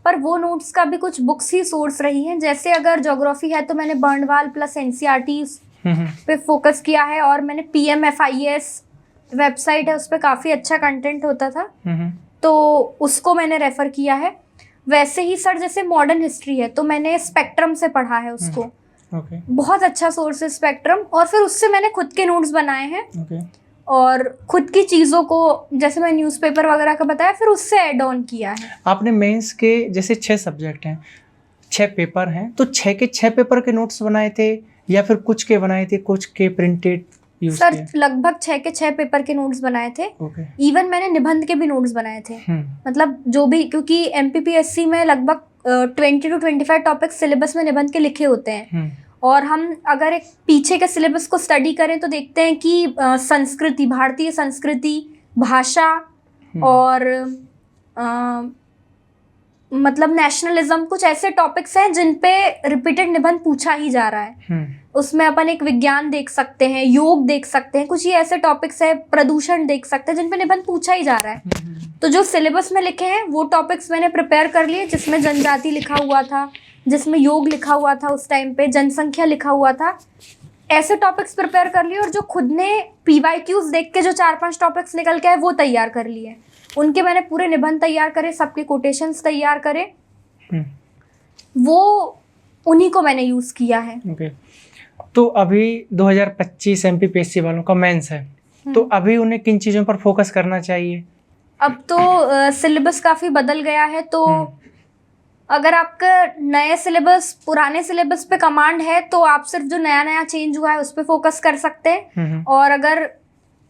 Speaker 2: पर वो नोट्स का भी कुछ बुक्स ही सोर्स रही हैं। जैसे अगर ज्योग्राफी है तो मैंने बर्नवाल प्लस एनसीईआरटी पे फोकस किया है, और मैंने पीएमएफआईएस वेबसाइट है उस पर काफ़ी अच्छा कंटेंट होता था तो उसको मैंने रेफ़र किया है। वैसे ही सर जैसे मॉडर्न हिस्ट्री है तो मैंने स्पेक्ट्रम से पढ़ा है उसको। बहुत अच्छा सोर्स है स्पेक्ट्रम, और फिर उससे मैंने खुद के नोट्स बनाए हैं और खुद की चीज़ों को जैसे मैं न्यूज़पेपर वगैरह का बताया फिर उससे ऐड ऑन किया है।
Speaker 1: आपने मेंस के जैसे 6 सब्जेक्ट हैं, 6 पेपर हैं, तो 6 के 6 पेपर के नोट्स बनाए थे या फिर कुछ के बनाए थे, कुछ के प्रिंटेड?
Speaker 2: सर लगभग 6 के 6 पेपर के नोट्स बनाए थे। इवन मैंने निबंध के भी नोट्स बनाए थे। मतलब जो भी, क्योंकि एमपीपीएससी में लगभग 20 to 25 टॉपिक्स सिलेबस में निबंध के लिखे होते हैं। और हम अगर एक पीछे के सिलेबस को स्टडी करें तो देखते हैं कि संस्कृति, भारतीय संस्कृति, भाषा और मतलब नेशनलिज्म, कुछ ऐसे टॉपिक्स हैं जिन पे रिपीटेड निबंध पूछा ही जा रहा है। उसमें अपन एक विज्ञान देख सकते हैं, योग देख सकते हैं, कुछ ये ऐसे टॉपिक्स है, प्रदूषण देख सकते हैं जिन पे निबंध पूछा ही जा रहा है। तो जो सिलेबस में लिखे हैं वो टॉपिक्स मैंने प्रिपेयर कर लिए, जिसमें जनजाति लिखा हुआ था, जिसमें योग लिखा हुआ था, उस टाइम पे जनसंख्या लिखा हुआ था। ऐसे टॉपिक्स प्रिपेयर कर लिए, और जो खुद ने PYQs देख के जो 4-5 टॉपिक्स निकल के आए वो तैयार कर लिए। उनके मैंने पूरे निबंध तैयार करे, सबके कोटेशंस तैयार करे, वो उन्हीं को मैंने यूज़ किया है।
Speaker 1: तो अभी 2025 एमपीपीएससी वालों का मेंस है, तो अभी उन्हें किन चीज़ों पर फोकस करना चाहिए?
Speaker 2: अब तो सिलेबस काफ़ी बदल गया है, तो अगर आपका नए सिलेबस पुराने सिलेबस पे कमांड है तो आप सिर्फ जो नया नया चेंज हुआ है उस पे फोकस कर सकते हैं। और अगर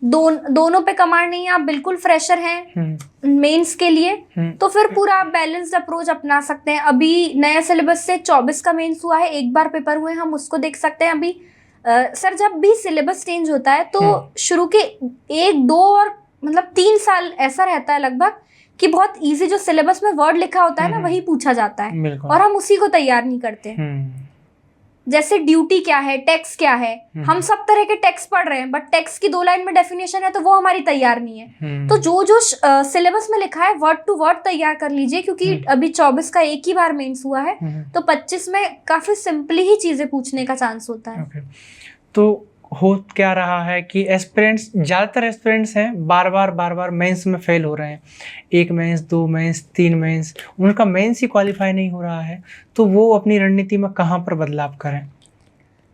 Speaker 2: दोनों पे कमांड नहीं है, आप बिल्कुल फ्रेशर हैं मेंस के लिए, तो फिर पूरा आप बैलेंस्ड अप्रोच अपना सकते हैं। अभी नए सिलेबस से 24 का मेंस हुआ है, एक बार पेपर हुए, हम उसको देख सकते हैं। अभी सर जब भी सिलेबस चेंज होता है तो शुरू के 1-2 और मतलब 3 साल ऐसा रहता है लगभग कि बहुत इजी जो सिलेबस में वर्ड लिखा होता है ना वही पूछा जाता है और हम उसी को तैयार नहीं करते। जैसे ड्यूटी क्या है, टैक्स क्या है, हम सब तरह के टैक्स पढ़ रहे हैं, बट टैक्स की 2 लाइन में डेफिनेशन है तो वो हमारी तैयार नहीं है। तो जो सिलेबस में लिखा है वर्ड टू वर्ड तैयार कर लीजिए, क्योंकि अभी 24 का एक ही बार मेंस हुआ है, तो 25 में काफी सिंपली ही चीजें पूछने का चांस होता है।
Speaker 1: तो हो क्या रहा है कि एस्पिरेंट्स, ज़्यादातर एस्पिरेंट्स हैं बार बार मेंस में फेल हो रहे हैं, 1 मेंस 2 मेंस 3 मेंस, उनका मेंस ही क्वालिफाई नहीं हो रहा है, तो वो अपनी रणनीति में कहाँ पर बदलाव करें?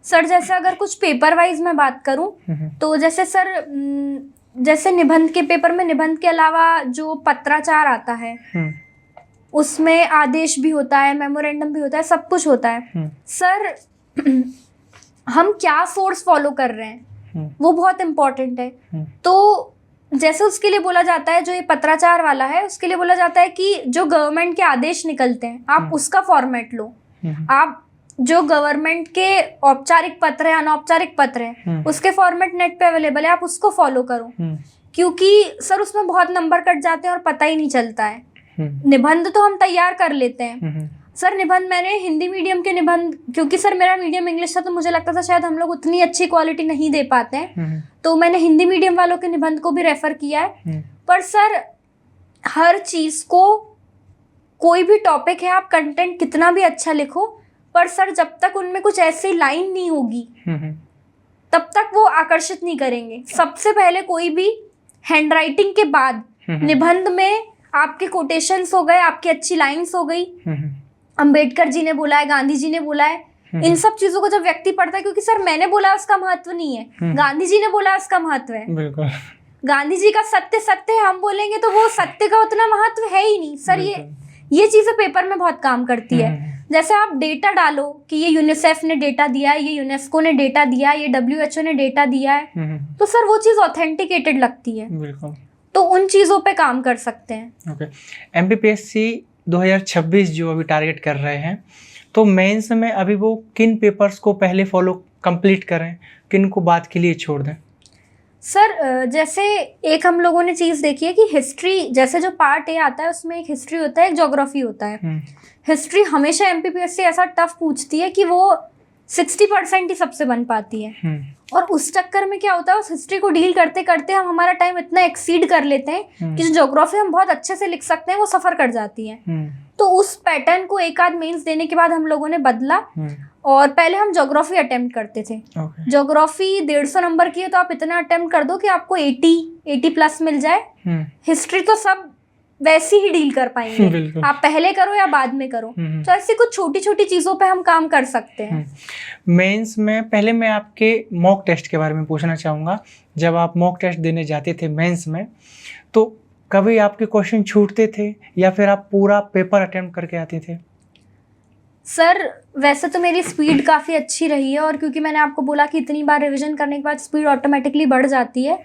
Speaker 2: सर जैसे अगर कुछ पेपर वाइज मैं बात करूं तो जैसे सर जैसे निबंध के पेपर में निबंध के अलावा जो पत्राचार आता है उसमें आदेश भी होता है, मेमोरेंडम भी होता है, सब कुछ होता है। सर हम क्या सोर्स फॉलो कर रहे हैं वो बहुत इम्पोर्टेंट है। तो जैसे उसके लिए बोला जाता है, जो ये पत्राचार वाला है उसके लिए बोला जाता है कि जो गवर्नमेंट के आदेश निकलते हैं आप उसका फॉर्मेट लो। आप जो गवर्नमेंट के औपचारिक पत्र है, अनौपचारिक पत्र है, उसके फॉर्मेट नेट पे अवेलेबल है, आप उसको फॉलो करो। क्योंकि सर उसमें बहुत नंबर कट जाते हैं और पता ही नहीं चलता है। निबंध तो हम तैयार कर लेते हैं सर, निबंध मैंने हिंदी मीडियम के निबंध, क्योंकि सर मेरा मीडियम इंग्लिश था तो मुझे लगता था शायद हम लोग उतनी अच्छी क्वालिटी नहीं दे पाते हैं, तो मैंने हिंदी मीडियम वालों के निबंध को भी रेफर किया है। पर सर हर चीज को, कोई भी टॉपिक है, आप कंटेंट कितना भी अच्छा लिखो, पर सर जब तक उनमें कुछ ऐसी लाइन नहीं होगी तब तक वो आकर्षित नहीं करेंगे। सबसे पहले कोई भी हैंडराइटिंग के बाद निबंध में आपके कोटेशंस हो गए, आपकी अच्छी लाइन्स हो गई, अंबेडकर जी ने बोला है, गांधी जी ने बोला है, इन सब चीजों को जब व्यक्ति पढ़ता है, क्योंकि सर मैंने बोला उसका महत्व नहीं है, गांधी जी ने बोला उसका महत्व है। बिल्कुल। गांधी जी का सत्य सत्य है, हम बोलेंगे तो वो सत्य का उतना महत्व है ही नहीं सर। ये चीजें पेपर में बहुत काम करती है। जैसे आप डेटा डालो कि ये यूनिसेफ ने डेटा दिया है, ये यूनेस्को ने डेटा दिया है, ये WHO ने डेटा दिया है, तो सर वो चीज ऑथेंटिकेटेड लगती है। बिल्कुल। तो उन चीजों पे काम कर सकते हैं।
Speaker 1: ओके। एमपीपीएससी 2026 जो अभी टारगेट कर रहे हैं, तो मेंस में अभी वो किन पेपर्स को पहले फॉलो कंप्लीट करें, किन को बाद के लिए छोड़ दें?
Speaker 2: सर जैसे एक हम लोगों ने चीज़ देखी है कि हिस्ट्री, जैसे जो पार्ट ए आता है उसमें एक हिस्ट्री होता है, एक ज्योग्राफी होता है। हिस्ट्री हमेशा एमपीपीएससी ऐसा टफ पूछती है कि वो 60% ही सबसे बन पाती है, और उस चक्कर में क्या होता है, उस हिस्ट्री को डील करते करते हम हमारा टाइम इतना एक्सीड कर लेते हैं कि जो ज्योग्राफी हम बहुत अच्छे से लिख सकते हैं वो सफर कर जाती है। तो उस पैटर्न को एक आध मेंस देने के बाद हम लोगों ने बदला, और पहले हम ज्योग्राफी अटेम्प्ट करते थे। ज्योग्राफी 150 नंबर की है तो आप इतना अटेम्प्ट कर दो कि आपको 80 प्लस मिल जाए। हिस्ट्री तो सब वैसे ही डील कर पाएंगे, आप पहले करो या बाद में करो। तो ऐसी कुछ छोटी छोटी चीजों पे हम काम कर सकते हैं।
Speaker 1: मेंस में पहले मैं आपके मॉक टेस्ट के बारे में पूछना चाहूँगा। जब आप मॉक टेस्ट देने जाते थे मेंस में, तो कभी आपके क्वेश्चन छूटते थे या फिर आप पूरा पेपर अटेम्प्ट करके आते थे?
Speaker 2: सर वैसे तो मेरी स्पीड काफ़ी अच्छी रही है, और क्योंकि मैंने आपको बोला कि इतनी बार रिवीजन करने के बाद स्पीड ऑटोमेटिकली बढ़ जाती है।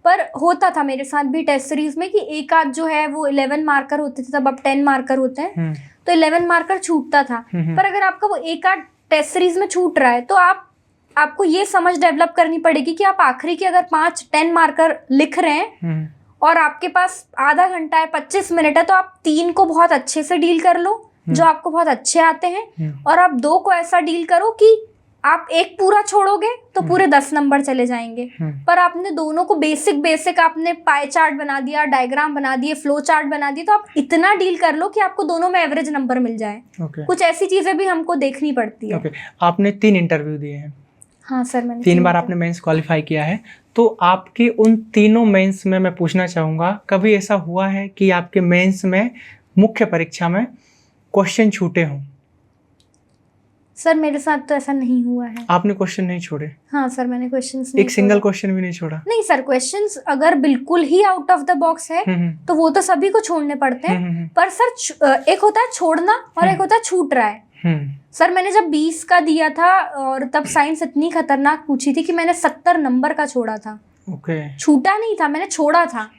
Speaker 2: पर होता था मेरे साथ भी टेस्ट सीरीज में कि एक आध जो है वो 11 मार्कर होते थे, तब अब 10 मार्कर होते हैं, तो 11 मार्कर छूटता था। पर अगर आपका वो एक आध टेस्ट सीरीज में छूट रहा है तो आपको ये समझ डेवलप करनी पड़ेगी कि आप आखिरी के अगर 5-10 मार्कर लिख रहे हैं और आपके पास आधा घंटा है, 25 मिनट है, तो आप 3 को बहुत अच्छे से डील कर लो जो आपको बहुत अच्छे आते हैं, और आप 2 को ऐसा डील करो कि आप एक पूरा छोड़ोगे तो पूरे 10 नंबर चले जाएंगे। पर आपने दोनों को बेसिक आपने पाई चार्ट बना दिया, डायग्राम बना दिए, फ्लो चार्ट बना दिए, तो आप इतना डील कर लो कि आपको दोनों में एवरेज नंबर मिल जाए। कुछ ऐसी चीजें भी हमको देखनी पड़ती है।
Speaker 1: आपने 3 इंटरव्यू दिए हैं?
Speaker 2: हाँ सर, मैंने
Speaker 1: 3 बार आपने मेंस क्वालिफाई किया है, तो आपके उन तीनों मेंस में मैं पूछना चाहूँगा, कभी ऐसा हुआ है कि आपके मेंस में मुख्य परीक्षा में क्वेश्चन छूटे हों?
Speaker 2: सर मेरे साथ तो ऐसा नहीं हुआ है।
Speaker 1: आपने क्वेश्चन नहीं छोड़े?
Speaker 2: हाँ सर, मैंने क्वेश्चंस नहीं
Speaker 1: एक सिंगल क्वेश्चन भी नहीं छोड़ा?
Speaker 2: नहीं सर, क्वेश्चंस अगर बिल्कुल ही आउट ऑफ द बॉक्स है तो वो तो सभी को छोड़ने पड़ते हैं। पर सर एक होता है छोड़ना और एक होता है छूट रहा है। सर मैंने जब 20 का दिया था और तब साइंस इतनी खतरनाक पूछी थी कि मैंने 70 नंबर का छोड़ा था। छूटा नहीं था, मैंने छोड़ा था।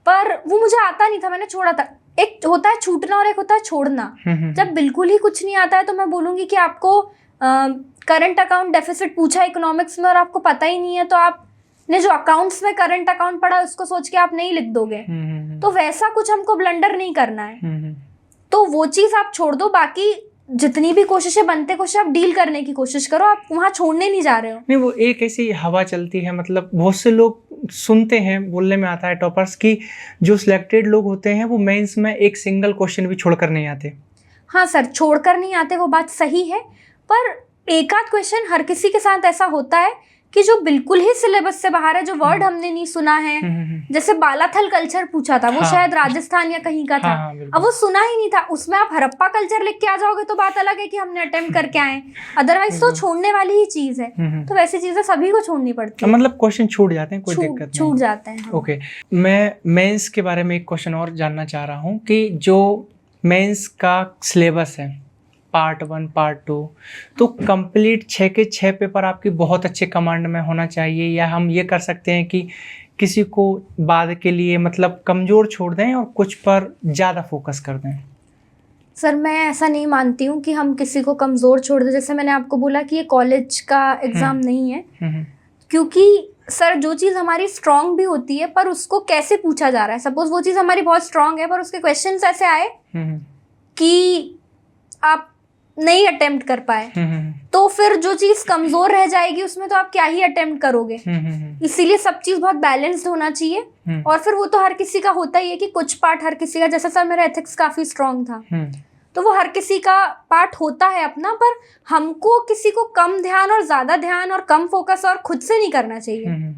Speaker 2: पर वो मुझे आता नहीं था, मैंने छोड़ा था। एक होता है छूटना और एक होता है छोड़ना। जब बिल्कुल ही कुछ नहीं आता है तो मैं बोलूंगी कि आपको करंट अकाउंट डेफिसिट पूछा इकोनॉमिक्स में और आपको पता ही नहीं है, तो आपने जो अकाउंट्स में करंट अकाउंट पढ़ा उसको सोच के आप नहीं लिख दोगे। तो वैसा कुछ हमको ब्लंडर नहीं करना है। तो वो चीज आप छोड़ दो, बाकी जितनी भी कोशिशें बनते कोशिश आप डील करने की कोशिश करो, आप वहाँ छोड़ने नहीं जा रहे हो।
Speaker 1: नहीं, वो एक ऐसी हवा चलती है, मतलब बहुत से लोग सुनते हैं, बोलने में आता है टॉपर्स की जो सिलेक्टेड लोग होते हैं वो मेंस में एक सिंगल क्वेश्चन भी छोड़कर नहीं आते।
Speaker 2: हाँ सर, छोड़कर नहीं आते, वो बात सही है। पर एक आध क्वेश्चन हर किसी के साथ ऐसा होता है कि जो बिल्कुल ही सिलेबस से बाहर है, जो वर्ड हमने नहीं सुना है। जैसे बालाथल कल्चर पूछा था, वो शायद राजस्थान या कहीं का था। अब वो सुना ही नहीं था, उसमें आप हड़प्पा कल्चर लिख के आ जाओगे तो बात अलग है कि हमने अटेम्प्ट करके आए, अदरवाइज तो छोड़ने वाली ही चीज है। तो वैसी चीजें सभी को छोड़नी पड़ती है।
Speaker 1: मतलब क्वेश्चन छूट जाते हैं, कोई दिक्कत नहीं,
Speaker 2: छूट जाते हैं।
Speaker 1: ओके, मैं मेंस के बारे में एक क्वेश्चन और जानना चाह रहा हूँ कि जो मेंस का सिलेबस है पार्ट 1 पार्ट 2, तो कंप्लीट 6 के 6 पेपर आपकी बहुत अच्छे कमांड में होना चाहिए, या हम ये कर सकते हैं कि किसी को बाद के लिए मतलब कमज़ोर छोड़ दें और कुछ पर ज़्यादा फोकस कर दें?
Speaker 2: सर मैं ऐसा नहीं मानती हूँ कि हम किसी को कमज़ोर छोड़ दें। जैसे मैंने आपको बोला कि ये कॉलेज का एग्ज़ाम नहीं है, क्योंकि सर जो चीज़ हमारी स्ट्रांग भी होती है पर उसको कैसे पूछा जा रहा है। सपोज वो चीज़ हमारी बहुत स्ट्रांग है पर उसके क्वेश्चंस ऐसे आए कि आप नहीं अटेम्प्ट कर पाए, तो फिर जो चीज कमजोर रह जाएगी उसमें तो आप क्या ही अटेम्प्ट करोगे। इसीलिए सब चीज बहुत बैलेंस्ड होना चाहिए। और फिर वो तो हर किसी का होता ही है कि कुछ पार्ट हर किसी का, जैसे सर मेरा एथिक्स काफी स्ट्रांग था, तो वो हर किसी का पार्ट होता है अपना, पर हमको किसी को कम ध्यान और ज्यादा ध्यान और कम फोकस और खुद से नहीं करना चाहिए।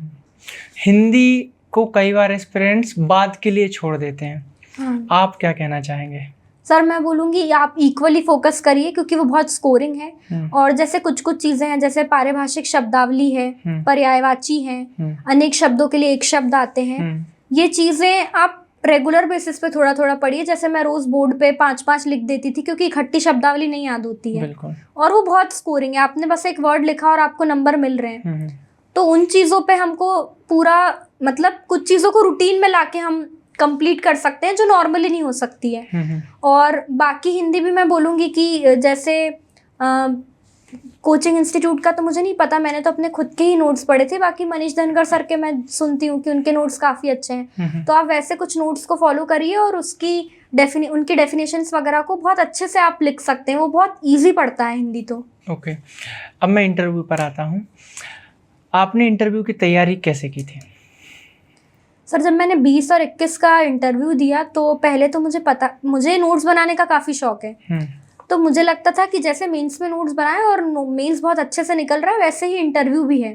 Speaker 1: हिंदी को कई बार एस्पिरेंट्स बाद के लिए छोड़ देते हैं, आप क्या कहना चाहेंगे?
Speaker 2: सर मैं बोलूँगी आप इक्वली फोकस करिए, क्योंकि वो बहुत स्कोरिंग है। और जैसे कुछ कुछ चीज़ें हैं, जैसे पारिभाषिक शब्दावली है, पर्यायवाची है, अनेक शब्दों के लिए एक शब्द आते हैं, ये चीज़ें आप रेगुलर बेसिस पे थोड़ा थोड़ा पढ़िए। जैसे मैं रोज बोर्ड पे 5-5 लिख देती थी, क्योंकि इकट्ठी शब्दावली नहीं याद होती है और वो बहुत स्कोरिंग है। आपने बस एक वर्ड लिखा और आपको नंबर मिल रहे हैं, तो उन चीज़ों पे हमको पूरा मतलब कुछ चीज़ों को रूटीन में लाके हम कंप्लीट कर सकते हैं जो नॉर्मली नहीं हो सकती है। और बाकी हिंदी भी मैं बोलूँगी कि जैसे कोचिंग इंस्टीट्यूट का तो मुझे नहीं पता, मैंने तो अपने खुद के ही नोट्स पढ़े थे। बाकी मनीष धनगर सर के मैं सुनती हूँ कि उनके नोट्स काफ़ी अच्छे हैं, तो आप वैसे कुछ नोट्स को फॉलो करिए और उसकी उनकी डेफिनेशंस वगैरह को बहुत अच्छे से आप लिख सकते हैं। वो बहुत ईजी पड़ता है हिंदी तो।
Speaker 1: ओके, अब मैं इंटरव्यू पर आता हूँ। आपने इंटरव्यू की तैयारी कैसे की थी?
Speaker 2: सर जब मैंने 20 और 21 का इंटरव्यू दिया तो पहले तो मुझे नोट्स बनाने का काफ़ी शौक है, तो मुझे लगता था कि जैसे मेंस में नोट्स बनाए और मेंस बहुत अच्छे से निकल रहा है वैसे ही इंटरव्यू भी है।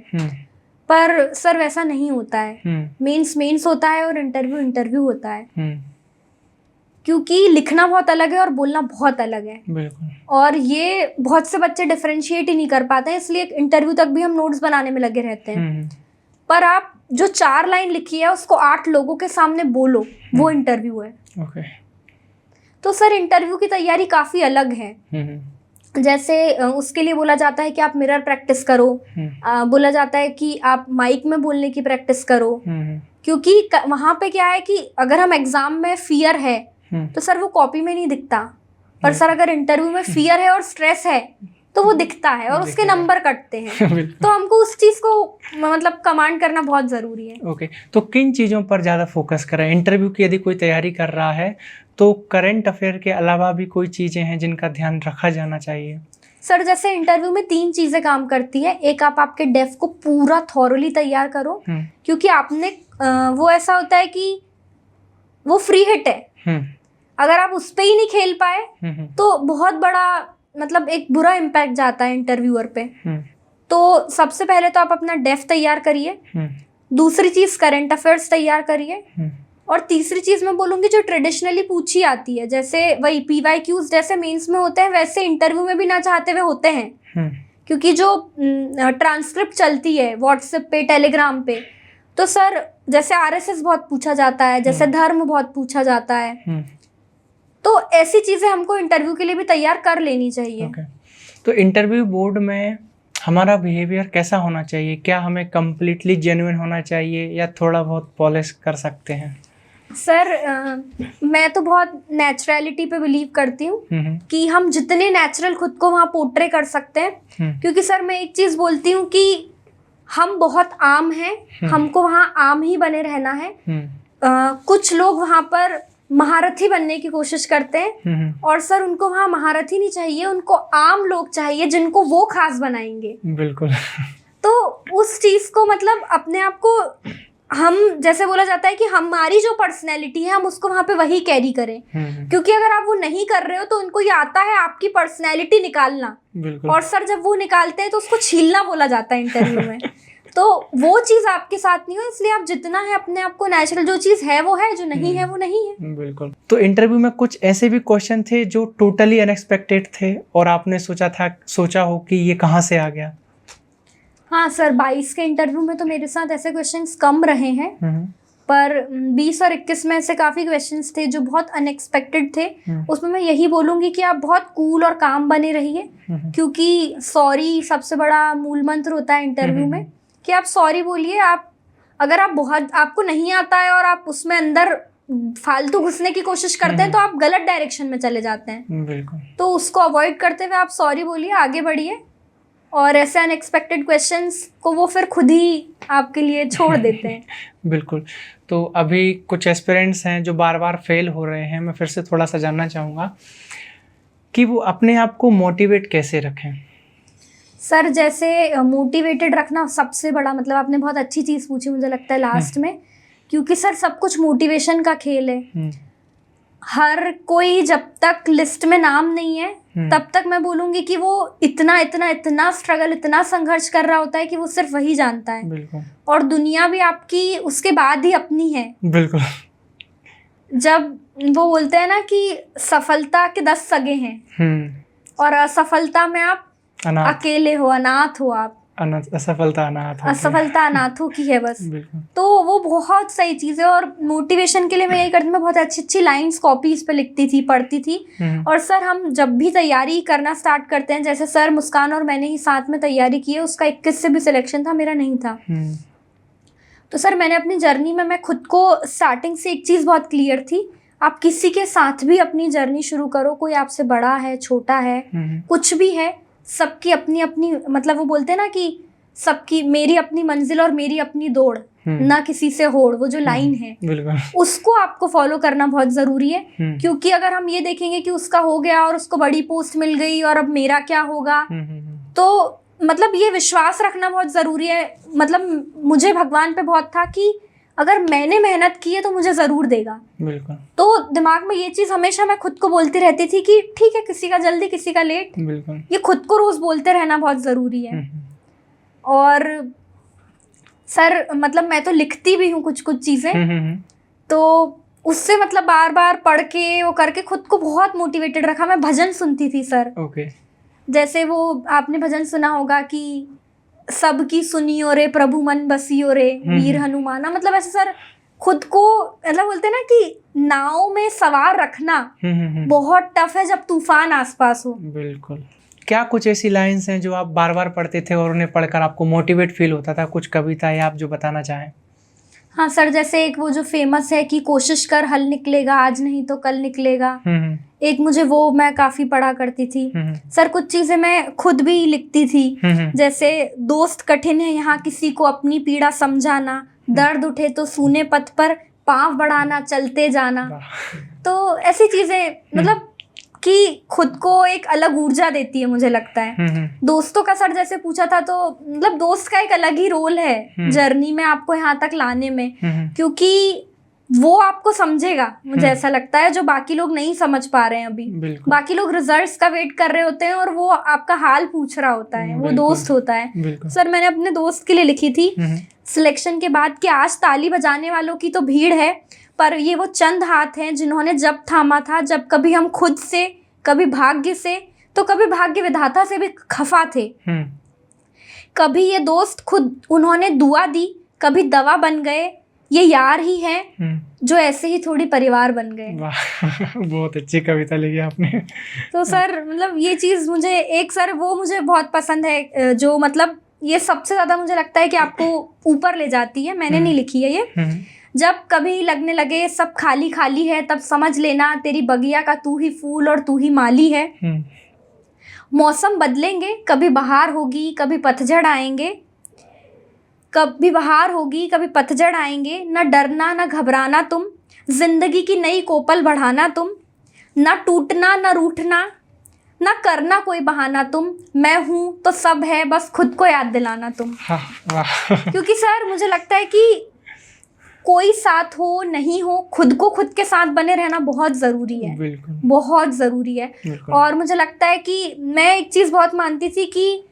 Speaker 2: पर सर वैसा नहीं होता है। मेंस होता है और इंटरव्यू होता है, क्योंकि लिखना बहुत अलग है और बोलना बहुत अलग है।
Speaker 1: बिल्कुल।
Speaker 2: और ये बहुत से बच्चे डिफरेंशिएट ही नहीं कर पाते हैं, इसलिए इंटरव्यू तक भी हम नोट्स बनाने में लगे रहते हैं। पर आप जो 4 लाइन लिखी है उसको 8 लोगों के सामने बोलो, वो इंटरव्यू है।
Speaker 1: ओके।
Speaker 2: तो सर इंटरव्यू की तैयारी काफ़ी अलग है। जैसे उसके लिए बोला जाता है कि आप मिरर प्रैक्टिस करो, बोला जाता है कि आप माइक में बोलने की प्रैक्टिस करो, क्योंकि वहाँ पे क्या है कि अगर हम एग्जाम में फियर है तो सर वो कॉपी में नहीं दिखता, पर सर अगर इंटरव्यू में फियर है और स्ट्रेस है तो वो दिखता है और उसके नंबर कटते हैं। तो हमको उस चीज़ को मतलब कमांड करना बहुत ज़रूरी है।
Speaker 1: ओके, तो किन चीज़ों पर ज़्यादा फोकस करें? इंटरव्यू की यदि कोई तैयारी कर रहा है तो करंट अफेयर के अलावा भी कोई चीज़ें हैं जिनका ध्यान रखा जाना चाहिए?
Speaker 2: सर जैसे इंटरव्यू में 3 चीज़ें काम करती है। एक, आप आपके डेफ को पूरा थॉरोली तैयार करो, क्योंकि आपने वो ऐसा होता है कि वो फ्री हिट है, अगर आप उस पर ही नहीं खेल पाए तो बहुत बड़ा मतलब एक बुरा इम्पैक्ट जाता है इंटरव्यूअर पे। तो सबसे पहले तो आप अपना डेफ तैयार करिए। दूसरी चीज़ करंट अफेयर्स तैयार करिए। और तीसरी चीज मैं बोलूंगी जो ट्रेडिशनली पूछी आती है, जैसे वही PYQs जैसे मेंस में होते हैं वैसे इंटरव्यू में भी ना चाहते हुए होते हैं। क्योंकि जो ट्रांसक्रिप्ट चलती है व्हाट्सएप पे, टेलीग्राम पे, तो सर जैसे RSS बहुत पूछा जाता है, जैसे धर्म बहुत पूछा जाता है, तो ऐसी चीजें हमको इंटरव्यू के लिए भी तैयार कर लेनी चाहिए।
Speaker 1: तो इंटरव्यू बोर्ड में हमारा बिहेवियर कैसा होना चाहिए? क्या हमें कम्प्लीटली जेन्युइन होना चाहिए या थोड़ा बहुत पॉलिश कर सकते हैं?
Speaker 2: सर मैं तो बहुत नेचुरलिटी पे बिलीव करती हूँ कि हम जितने नेचुरल खुद को वहाँ पोर्ट्रे कर सकते हैं। क्योंकि सर मैं एक चीज़ बोलती हूँ कि हम बहुत आम हैं, हमको वहाँ आम ही बने रहना है। कुछ लोग वहाँ पर महारथी बनने की कोशिश करते हैं और सर उनको वहाँ महारथी नहीं चाहिए, उनको आम लोग चाहिए जिनको वो खास बनाएंगे।
Speaker 1: बिल्कुल।
Speaker 2: तो उस चीज़ को मतलब अपने आप को हम जैसे बोला जाता है कि हमारी जो पर्सनैलिटी है हम उसको वहाँ पे वही कैरी करें। क्योंकि अगर आप वो नहीं कर रहे हो तो उनको ये आता है आपकी पर्सनैलिटी निकालना, और सर जब वो निकालते हैं तो उसको छीलना बोला जाता है इंटरव्यू में। तो वो चीज़ आपके साथ नहीं हो, इसलिए आप जितना है अपने आप को नेचुरल, जो चीज़ है वो है, जो नहीं है वो नहीं है।
Speaker 1: बिल्कुल। तो इंटरव्यू में कुछ ऐसे भी क्वेश्चन थे जो टोटली अनएक्सपेक्टेड थे और आपने सोचा हो कि ये कहाँ से आ गया?
Speaker 2: हाँ सर, 22 के इंटरव्यू में तो मेरे साथ ऐसे क्वेश्चंस कम रहे हैं, पर 20 और 21 में ऐसे काफ़ी क्वेश्चंस थे जो बहुत अनएक्सपेक्टेड थे। उसमें मैं यही बोलूँगी कि आप बहुत कूल और काम बने रहिए, क्योंकि सॉरी सबसे बड़ा मूल मंत्र होता है इंटरव्यू में, कि आप सॉरी बोलिए। आप अगर आप बहुत आपको नहीं आता है और आप उसमें अंदर फालतू घुसने की कोशिश करते हैं तो आप गलत डायरेक्शन में चले जाते हैं।
Speaker 1: बिल्कुल।
Speaker 2: तो उसको अवॉइड करते हुए आप सॉरी बोलिए, आगे बढ़िए, और ऐसे अनएक्सपेक्टेड क्वेश्चंस को वो फिर खुद ही आपके लिए छोड़ देते हैं।
Speaker 1: बिल्कुल। तो अभी कुछ एस्पिरेंट्स हैं जो बार बार फेल हो रहे हैं, मैं फिर से थोड़ा सा जानना चाहूँगा कि वो अपने आप को मोटिवेट कैसे रखें?
Speaker 2: सर जैसे मोटिवेटेड रखना सबसे बड़ा, मतलब आपने बहुत अच्छी चीज़ पूछी मुझे लगता है लास्ट में, क्योंकि सर सब कुछ मोटिवेशन का खेल है। हर कोई जब तक लिस्ट में नाम नहीं है तब तक मैं बोलूँगी कि वो इतना स्ट्रगल, इतना संघर्ष कर रहा होता है कि वो सिर्फ वही जानता है।
Speaker 1: बिल्कुल।
Speaker 2: और दुनिया भी आपकी उसके बाद ही अपनी है।
Speaker 1: बिल्कुल। जब
Speaker 2: वो बोलते हैं ना कि सफलता के 10 सगे हैं और असफलता में आप अकेले हो, अनाथ हो। आप
Speaker 1: असफलता
Speaker 2: अनाथों की है बस। तो वो बहुत सही चीज़ है। और मोटिवेशन के लिए मैं यही करती, मैं बहुत अच्छी लाइंस कॉपीज पे लिखती थी, पढ़ती थी। और सर हम जब भी तैयारी करना स्टार्ट करते हैं, जैसे सर मुस्कान और मैंने ही साथ में तैयारी की है, उसका 21 से भी सिलेक्शन था, मेरा नहीं था। तो सर मैंने अपनी जर्नी में मैं खुद को स्टार्टिंग से एक चीज़ बहुत क्लियर थी, आप किसी के साथ भी अपनी जर्नी शुरू करो, कोई आपसे बड़ा है, छोटा है, कुछ भी है, सबकी अपनी अपनी, मतलब वो बोलते हैं ना कि सबकी मेरी अपनी मंजिल और मेरी अपनी दौड़, ना किसी से होड़, वो जो लाइन है उसको आपको फॉलो करना बहुत ज़रूरी है। क्योंकि अगर हम ये देखेंगे कि उसका हो गया और उसको बड़ी पोस्ट मिल गई और अब मेरा क्या होगा, तो मतलब ये विश्वास रखना बहुत ज़रूरी है। मतलब मुझे भगवान पे बहुत था कि अगर मैंने मेहनत की है तो मुझे ज़रूर देगा। बिल्कुल। तो दिमाग में ये चीज़ हमेशा मैं खुद को बोलती रहती थी कि ठीक है, किसी का जल्दी किसी का लेट। बिल्कुल। ये खुद को रोज़ बोलते रहना बहुत ज़रूरी है। और सर मतलब मैं तो लिखती भी हूँ कुछ चीज़ें, तो उससे मतलब बार बार पढ़ के वो करके खुद को बहुत मोटिवेटेड रखा। मैं भजन सुनती थी सर। जैसे वो आपने भजन सुना होगा कि सबकी सुनियो रे प्रभु मन बसियो रे वीर हनुमाना। मतलब ऐसे सर खुद को, मतलब बोलते हैं ना कि नाव में सवार रखना बहुत टफ है जब तूफान आसपास हो। बिल्कुल।
Speaker 1: क्या कुछ ऐसी लाइंस हैं जो आप बार बार पढ़ते थे और उन्हें पढ़कर आपको मोटिवेट फील होता था? कुछ कविता या आप जो बताना चाहें?
Speaker 2: हाँ सर, जैसे एक वो जो फेमस है कि कोशिश कर हल निकलेगा, आज नहीं तो कल निकलेगा। एक मुझे वो मैं काफी पढ़ा करती थी। सर कुछ चीजें मैं खुद भी लिखती थी, जैसे दोस्त कठिन है यहाँ किसी को अपनी पीड़ा समझाना, दर्द उठे तो सूने पथ पर पांव बढ़ाना, चलते जाना। तो ऐसी चीजें मतलब कि खुद को एक अलग ऊर्जा देती है, मुझे लगता है। दोस्तों का सर जैसे पूछा था, तो मतलब दोस्त का एक अलग ही रोल है जर्नी में आपको यहाँ तक लाने में, क्योंकि वो आपको समझेगा, मुझे ऐसा लगता है, जो बाकी लोग नहीं समझ पा रहे हैं अभी। बाकी लोग रिजल्ट्स का वेट कर रहे होते हैं और वो आपका हाल पूछ रहा होता है, वो दोस्त होता है। सर मैंने अपने दोस्त के लिए लिखी थी सिलेक्शन के बाद कि आज ताली बजाने वालों की तो भीड़ है, पर ये वो चंद हाथ हैं जिन्होंने जब थामा था, जब कभी हम खुद से, कभी भाग्य से, तो कभी भाग्य विधाता से भी खफा थे। कभी ये दोस्त खुद उन्होंने दुआ दी, कभी दवा बन गए, ये यार ही हैं जो ऐसे ही थोड़ी परिवार बन गए।
Speaker 1: बहुत अच्छी कविता लिखी आपने।
Speaker 2: तो सर मतलब ये चीज़ मुझे एक सर वो मुझे बहुत पसंद है, जो मतलब ये सबसे ज़्यादा मुझे लगता है कि आपको ऊपर ले जाती है। मैंने नहीं लिखी है ये। जब कभी लगने लगे सब खाली खाली है, तब समझ लेना तेरी बगिया का तू ही फूल और तू ही माली है। मौसम बदलेंगे, कभी बहार होगी, कभी पतझड़ आएंगे, कभी बहार होगी, कभी पतझड़ आएंगे। न डरना न घबराना तुम, जिंदगी की नई कोपल बढ़ाना तुम, न टूटना न रूठना, न करना कोई बहाना तुम, मैं हूँ तो सब है, बस खुद को याद दिलाना तुम। क्योंकि सर मुझे लगता है कि कोई साथ हो नहीं हो, खुद को खुद के साथ बने रहना बहुत ज़रूरी है।
Speaker 1: बिल्कुल
Speaker 2: बहुत ज़रूरी है। और मुझे लगता है कि मैं एक चीज़ बहुत मानती थी कि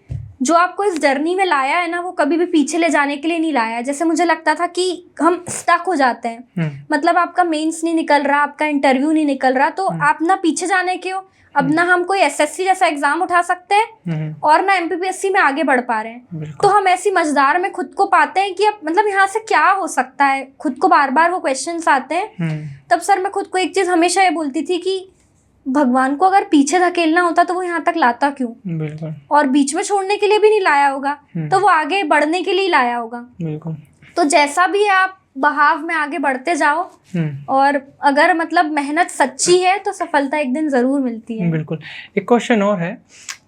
Speaker 2: जो आपको इस जर्नी में लाया है ना, वो कभी भी पीछे ले जाने के लिए नहीं लाया है। जैसे मुझे लगता था कि हम स्टक हो जाते हैं, मतलब आपका मेंस नहीं निकल रहा, आपका इंटरव्यू नहीं निकल रहा, तो आप ना पीछे जाने के हो। अब ना हम कोई एसएससी जैसा एग्जाम उठा सकते हैं और ना एमपीपीएससी में आगे बढ़ पा रहे हैं। तो हम ऐसी मझदार में खुद को पाते हैं कि अब मतलब यहाँ से क्या हो सकता है, खुद को बार बार वो क्वेश्चंस आते हैं। तब सर मैं खुद को एक चीज़ हमेशा ये बोलती थी कि भगवान को अगर पीछे धकेलना होता तो वो यहाँ तक लाता क्यों? बिल्कुल। और बीच में छोड़ने के लिए भी नहीं लाया होगा, तो वो आगे बढ़ने के लिए लाया होगा। बिल्कुल। तो जैसा भी आप बहाव में आगे बढ़ते जाओ, और अगर मतलब मेहनत सच्ची है तो सफलता एक दिन ज़रूर मिलती है।
Speaker 1: बिल्कुल। एक क्वेश्चन और है,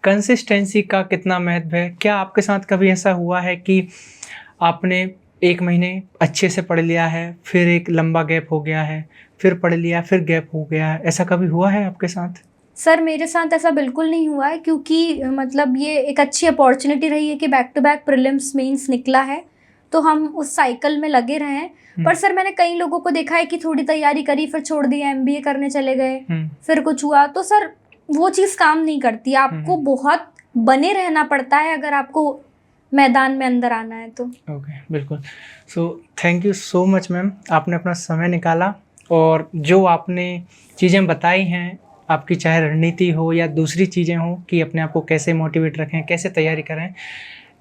Speaker 1: कंसिस्टेंसी का कितना महत्व है? क्या आपके साथ कभी ऐसा हुआ है कि आपने 1 महीने अच्छे से पढ़ लिया है, फिर एक लंबा गैप हो गया है, फिर पढ़ लिया, फिर गैप हो गया है, ऐसा कभी हुआ है आपके साथ?
Speaker 2: सर मेरे साथ ऐसा बिल्कुल नहीं हुआ है, क्योंकि मतलब ये एक अच्छी अपॉर्चुनिटी रही है कि back to back prelims mains निकला है, तो हम उस साइकिल में लगे रहे हैं। पर सर मैंने कई लोगों को देखा है कि थोड़ी तैयारी करी, फिर छोड़ दिया, एमबीए करने चले गए, फिर कुछ हुआ। तो सर वो चीज़ काम नहीं करती, आपको बहुत बने रहना पड़ता है अगर आपको मैदान में अंदर आना है तो।
Speaker 1: ओके, बिल्कुल। So thank you so much ma'am, आपने अपना समय निकाला और जो आपने चीज़ें बताई हैं, आपकी चाहे रणनीति हो या दूसरी चीज़ें हो कि अपने आप को कैसे मोटिवेट रखें, कैसे तैयारी करें,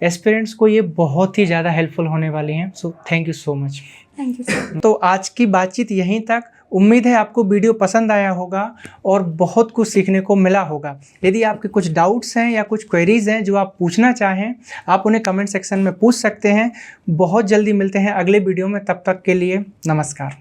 Speaker 1: एस्पिरेंट्स को ये बहुत ही ज़्यादा हेल्पफुल होने वाली हैं। So thank you so much.
Speaker 2: Thank you sir.
Speaker 1: तो आज की बातचीत यहीं तक। उम्मीद है आपको वीडियो पसंद आया होगा और बहुत कुछ सीखने को मिला होगा। यदि आपके कुछ डाउट्स हैं या कुछ क्वेरीज हैं जो आप पूछना चाहें, आप उन्हें कमेंट सेक्शन में पूछ सकते हैं। बहुत जल्दी मिलते हैं अगले वीडियो में, तब तक के लिए नमस्कार।